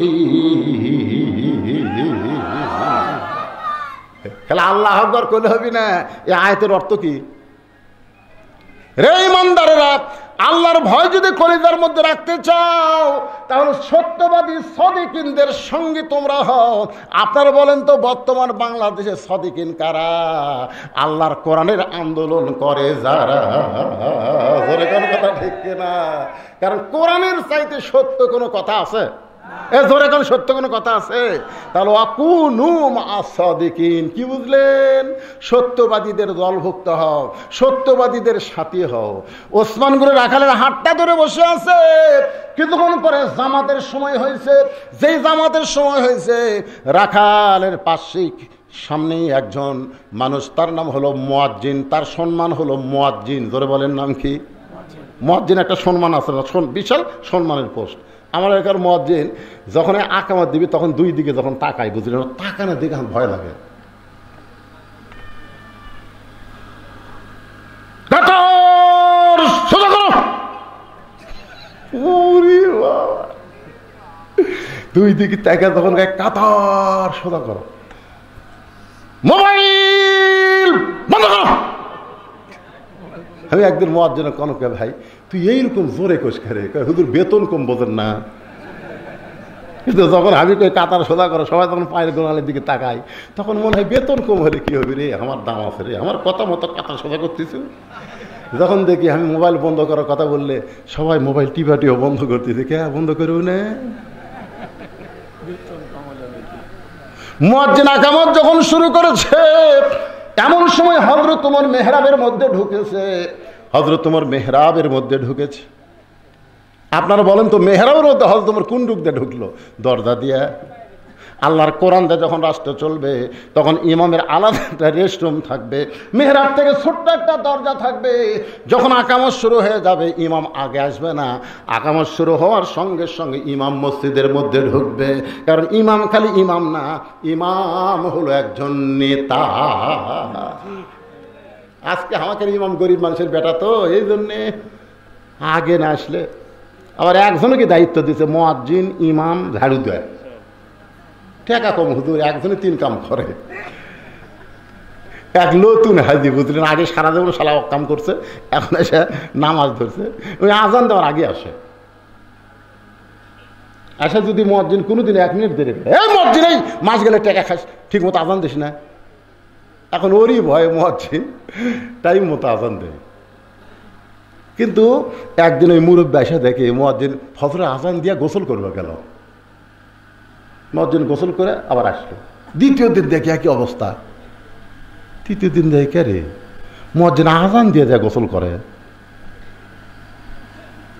তাহলে আল্লাহু আকবার কইলে হবে না? এই আয়াতের অর্থ কি? রে ঈমানদারেরা, আল্লাহর ভয় যদি কলিজার মধ্যে রাখতে চাও তাহলে সত্যবাদী সাদিকিনদের সঙ্গে তোমরা হও। আপনারা বলেন তো বর্তমান বাংলাদেশে সাদিকিন কারা? আল্লাহর কোরআনের আন্দোলন করে যারা। জোরে কোন কথা ঠিক কিনা? কারণ কোরআনের চাইতে সত্য কোনো কথা আছে? জোরে কোন সত্য কোনো কথা আছে? তাহলে ওয়াকুনু মা'আস সাদিকিন, কি বুঝলেন? সত্যবাদীদের দলভুক্ত হও, সত্যবাদীদের সাথী হও। ওসমান গনি রাখালের হাতটা ধরে বসে আছে। কিছুক্ষণ পরে জামাতের সময় হয়েছে। যেই জামাতের সময় হয়েছে, রাখালের পাশেই সামনেই একজন মানুষ, তার নাম হলো মুয়াজ্জিন, তার সম্মান হলো মুয়াজ্জিন। ধরে বলেন নাম কি? মুয়াজ্জিন একটা সম্মান আছে না, বিশাল সম্মানের পোস্ট। আমার এলাকার মুয়াজ্জিন যখন আকামত দিবি তখন দুই দিকে যখন তাকাই, বুঝলেন, তাকানোর দিকে আমার ভয় লাগে। দুই দিকে তাকা তখন কাতার সোজা করো, মোবাইল বন্ধ করো। আমি একদিন মুয়াজ্জিন কনকে, ভাই তুই এইরকম জোরে কোষ করে, হুজুর বেতন কম বোঝেন না? কিন্তু যখন আমি কই কাতার সোজা করো, সবাই তখন পায়ের গোড়ালের দিকে তাকাই, তখন মনে হয় বেতন কম হলে কি হবে রে, আমার দাম আছে রে, আমার কথা মতো কাতার সোজা করতেছি। যখন দেখি আমি মোবাইল বন্ধ করার কথা বললে সবাই মোবাইল টিপাটিও বন্ধ করতেছে। কে বন্ধ করবো না? মুয়াজ্জিন আকামত যখন শুরু করেছে, এমন সময় হযরত ওমর মেহরাবের মধ্যে ঢুকেছে। হযরত ওমর মেহরাবের মধ্যে ঢুকেছে। আপনারা বলেন তো মেহরাবের মধ্যে হযরত ওমর কোন দিক দিয়ে ঢুকলো? দরজা দিয়ে। আল্লাহর কোরআন দিয়ে যখন রাষ্ট্র চলবে তখন ইমামের আলাদা একটা রেস্টরুম থাকবে, মেহরাব থেকে ছোট্ট একটা দরজা থাকবে। যখন আকামত শুরু হয়ে যাবে ইমাম আগে আসবে না, আকামত শুরু হওয়ার সঙ্গে সঙ্গে ইমাম মসজিদের মধ্যে ঢুকবে। কারণ ইমাম খালি ইমাম না, ইমাম হলো একজন নেতা। আজকে আমাকে ইমাম গরিব মানুষের বেটা, তো এই জন্যে আগে না আসলে। আবার একজনকে দায়িত্ব দিচ্ছে, মুয়াজ্জিন, ইমাম, ঝাড়ু দেয়। টাকা কম হুজুর, একজনে 3 কাম করে। এক নতুন হাজি, বুঝলেন, আগে সারা জীবন শালা কাম করছে, এখন এসে নামাজ ধরছে, ওই আজান দেওয়ার আগে আসে। আসে যদি মুয়াজ্জিন কোনোদিন 1 মিনিট দেরি, এই মুয়াজ্জিন এই মাস গেলে টাকা খাস, ঠিক মতো আজান দিস না। এখন ওরই ভয়ে মুয়াজ্জিন টাইম মতো আজান দেয়। কিন্তু একদিন ওই মুরব্বী এসে দেখে মুয়াজ্জিন ফজরে আজান দিয়া গোসল করবে গেল। মুয়াজ্জিন গোসল করে আবার আসলো। দ্বিতীয় দিন দেখে একই অবস্থা। তৃতীয় দিন দেখে কে রে, মুয়াজ্জিন আজান দিয়ে যায় গোসল করে।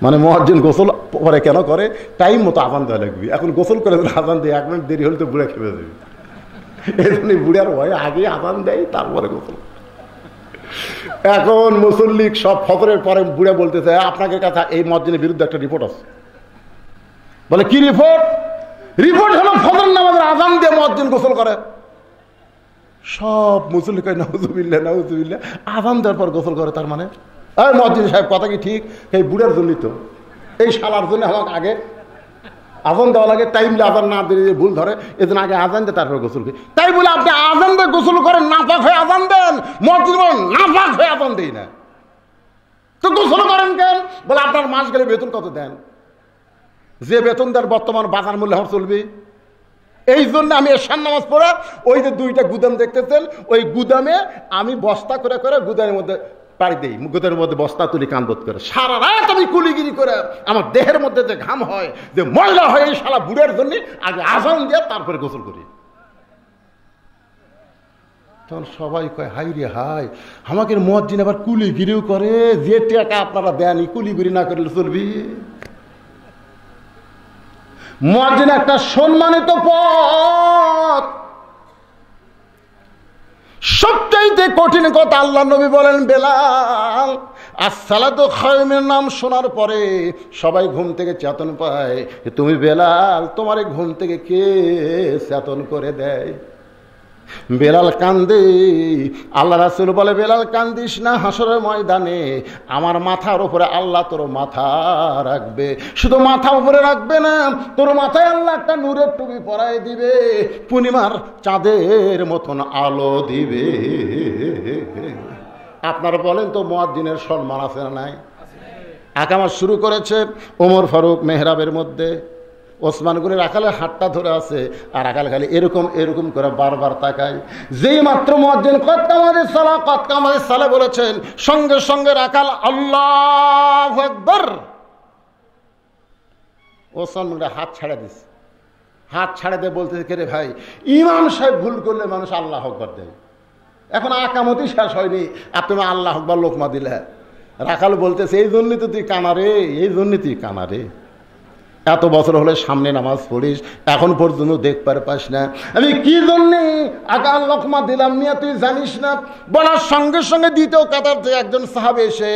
মানে মুয়াজ্জিন গোসল পরে কেন করে? টাইম মতো আজান দেওয়া লাগবে। এখন গোসল করে আজান দিয়ে 1 মিনিট দেরি হলে তো বুড়ে খেয়ে যাবে। এই জন্য বুড়ার ভয়ে আগে আজান দেয়, তারপরে গোসল। এখন মুসল্লি সব ফজরের পরে বুড়ে বলতেছে, আপনাকে কাছে এই মুয়াজ্জিনের বিরুদ্ধে একটা রিপোর্ট আছে। বলে কি রিপোর্ট? রিপোর্ট হলো ফজর নামাজের আজান দিয়ে মুয়াজ্জিন গোসল করে। সব মুসল্লি কয় নাউজুবিল্লাহ নাউজুবিল্লাহ, আজান দেওয়ার পর গোসল করে। তার মানে এই মুয়াজ্জিন সাহেব কথা কি ঠিক? এই বুড়ার জন্যই তো, এই শালার জন্য আমাকে আগে আজান দেওয়া লাগে, টাইমলে আজান না দিয়ে ভুল ধরে, এজন্য আগে আজান দিয়ে তারপরে গোসল করি। তাই বলে আপনি আজান দিয়ে গোসল করেন, নাপাক হয়ে আজান দেন? মুয়াজ্জিন বলেন নাপাক হয়ে আজান দেই না, তো গোসল করেন কেন? বলে আপনার মাস গেলে বেতন কত দেন? যে বেতন দেন বর্তমান বাজার মূল্য আমার চলবে। এই জন্য আমি এশার নামাজ পড়ে ওই যে 2টা গুদাম দেখতেছেন, ওই গুদামে আমি বস্তা করে করে গুদামের মধ্যে পাড়ি দিই, গুদামের মধ্যে বস্তা তুলি কান্দত করে। সারা রাত আমি কুলিগিরি করে আমার দেহের মধ্যে যে ঘাম হয়, যে ময়লা হয়, এই শালা বুড়ের জন্য আগে আজান দিয়ে তারপরে গোসল করি। তখন সবাই কয় হাই রে হাই, আমাকে মুয়াজ্জিন আবার কুলিগিরিও করে। যে টাকা আপনারা দেন কুলিগিরি না করলে চলবি? মুয়াজ্জিন একটা সম্মানিত পদ, সবচাইতে কঠিন কথা আল্লাহ নবী বলেন, বেলাল আসসালাতু খায়রুম মিনান নাম শোনার পরে সবাই ঘুম থেকে চেতন পায়, তুমি বেলাল, তোমার ঘুম থেকে কে চেতন করে দেয়? বেলাল কান্দে। আল্লাহ রাসূল বলে, বেলাল কান্দিস না, হাসরের ময়দানে আমার মাথার উপরে আল্লাহ তোর মাথা রাখবে। শুধু মাথা উপরে রাখবে না, তোর মাথায় আল্লাহ একটা নূরের টুপি পরায় দিবে, পূর্ণিমার চাঁদের মতন আলো দিবে। আপনারা বলেন তো মুয়াজ্জিনের সম্মান আছে না নাই? আকামত শুরু করেছে ওমর ফারুক মেহরাবের মধ্যে, ওসমান গনি রাখালের হাতটা ধরে আছে, আর রাখাল খালি এরকম এরকম করে বারবার তাকায়। যেই মাত্র মুয়াজ্জিন কদ কামাতিস সালাহ কদ কামাতিস সালাহ বলেছেন, সঙ্গে সঙ্গে রাখাল আল্লাহু আকবার, ওসমান গনি হাত ছাড়া দিস, হাত ছাড়া দিয়ে বলতেছে, কে রে ভাই, ইমাম সাহেব ভুল করলে মানুষ আল্লাহু আকবার দেয়, এখন আকামতই শেষ হয়নি আর তুমি আল্লাহু আকবার লোকমা দিলে। রাখাল বলতেছে, এই জন্যই তো তুই কানা রে, এই জন্যই তুই কানা রে, এত বছর হলে সামনে নামাজ পড়িস, এখন পর্যন্ত দেখতে পাস না আমি কি জন্যে আকাল লোকমা দিলাম নিয়ে তুই জানিস না? বলার সঙ্গে সঙ্গে দ্বিতীয় কাতার থেকে একজন সাহাবী এসে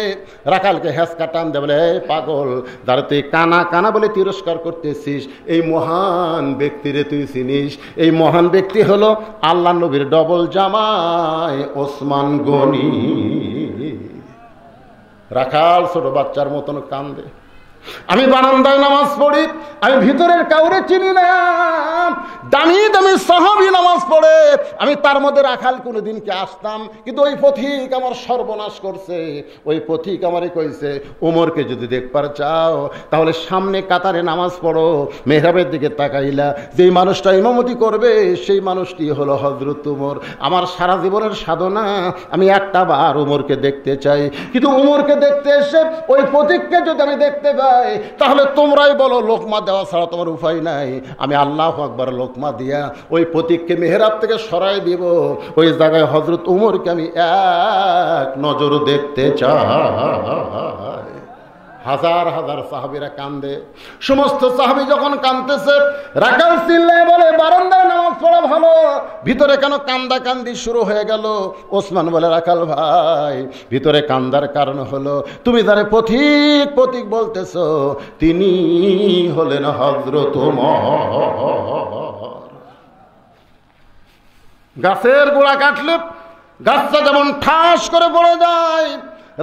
রাখালকে হেঁচকা টান দেয়, বলে, এই পাগল, যারা তুই কানা কানা বলে তিরস্কার করতেছিস, এই মহান ব্যক্তিরে তুই চিনিস? এই মহান ব্যক্তি হলো আল্লাহ নবীর ডবল জামাই ওসমান গনি। রাখাল ছোট বাচ্চার মতন কান্দে। আমি বারান্দায় নামাজ পড়ি, আমি ভিতরের কাউরে চিনি না, দামি দামি সাহাবী নামাজ পড়ে, আমি তার মধ্যে রাখাল কোনোদিনকে আসতাম, কিন্তু ওই পথিক আমার সর্বনাশ করছে। ওই পথিক আমারে কইছে, ওমরকে যদি দেখবার চাও তাহলে সামনে কাতারে নামাজ পড়ো, মেহরাবের দিকে তাকাইলা, যেই মানুষটা ইমামতি করবে সেই মানুষটি হলো হযরত ওমর। আমার সারা জীবনের সাধনা আমি একটা বার ওমরকে দেখতে চাই, কিন্তু ওমরকে দেখতে এসে ওই পথিককে যদি আমি দেখতে পাই তাহলে তোমরাই বলো লোকমা দেওয়া ছাড়া তোমার উপায় নাই। আমি আল্লাহু আকবার লোকমা দিয়া ওই পথিককে মেহরাব থেকে সরাই দিব, ওই জায়গায় হযরত ওমরকে আমি এক নজর দেখতে চাই। হাজার হাজার সাহাবীরা কান্দে। সমস্ত সাহাবী যখন কাঁদতেছে, রাখাল চিল্লায় বলে, বারান্দায় নামাজ পড়া ভালো, ভিতরে কেন কান্দা কান্দি শুরু হয়ে গেল? ওসমান বলে, রাখাল ভাই, ভিতরে কান্দার কারণ হলো তুমি যারে পথিক পথিক বলতেছো তিনি হলেন হযরত ওমর। গাছের গোড়া কাটলে গাছটা যেমন ঠাস করে পড়ে যায়,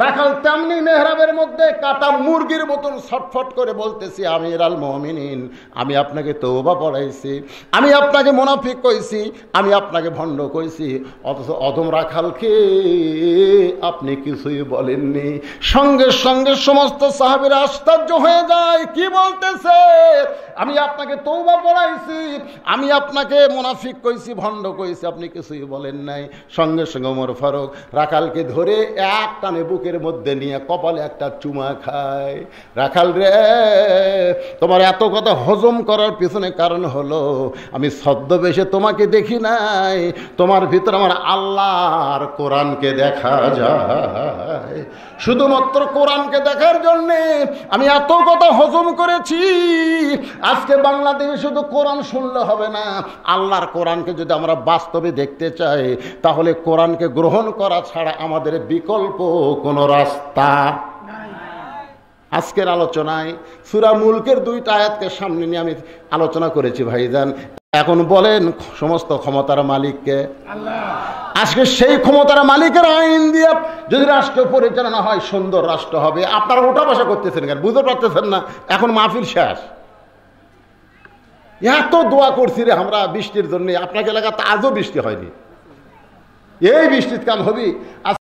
রাখাল তেমনি মেহরাবের মধ্যে কাটা মুরগির মতন ছটফট করে বলতেছি, আমিরুল মুমিনিন, আমি আপনাকে তওবা পড়াইছি, আমি আপনাকে মুনাফিক কইছি, আমি আপনাকে ভণ্ড কইছি, অথচ অধম রাখালকে আপনি কিছুই বলেননি। সঙ্গে সঙ্গে সমস্ত সাহাবীরা আশ্চর্য হয়ে যায়, কি বলতেছে? আমি আপনাকে তওবা পড়াইছি, আমি আপনাকে মুনাফিক কইছি, ভণ্ড কইছি, আপনি কিছুই বলেন নাই। সঙ্গে সঙ্গে ওমর ফারুক রাখালকে ধরে এক টানে বুকের মধ্যে নিয়ে কপালে একটা চুমা খায়। রাখাল রে, তোমার এত কথা হজম করার পিছনে কারণ হলো আমি ছদ্মবেশে তোমাকে দেখি নাই, তোমার ভিতর আমার আল্লাহর কোরআনকে দেখা যায়। শুধুমাত্র কোরআনকে দেখার জন্যে আমি এত কথা হজম করেছি। আজকে বাংলাদেশে শুধু কোরআন শুনলে হবে না, আল্লাহর কোরআনকে যদি আমরা বাস্তবে দেখতে চাই তাহলে কোরআনকে গ্রহণ করা ছাড়া আমাদের বিকল্প কোনো রাস্তা নাই। আজকের আলোচনায় সূরা মুলকের 2টা আয়াতকে সামনে নিয়ে আমি আলোচনা করেছি ভাইজান। এখন বলেন, সমস্ত ক্ষমতার মালিককে আল্লাহ। আজকে সেই ক্ষমতার মালিকের আইন দিয়ে যদি রাষ্ট্র পরিচালনা হয়, সুন্দর রাষ্ট্র হবে। আপনারা ওটা বসা করতেছেন কেন? বুঝতে পারতেছেন না? এখন মাহফিল শেষ, এত দোয়া করছি রে আমরা বৃষ্টির জন্য, আপনাকে এলাকাতে আজও বৃষ্টি হয়নি, এই বৃষ্টির কাল হবি।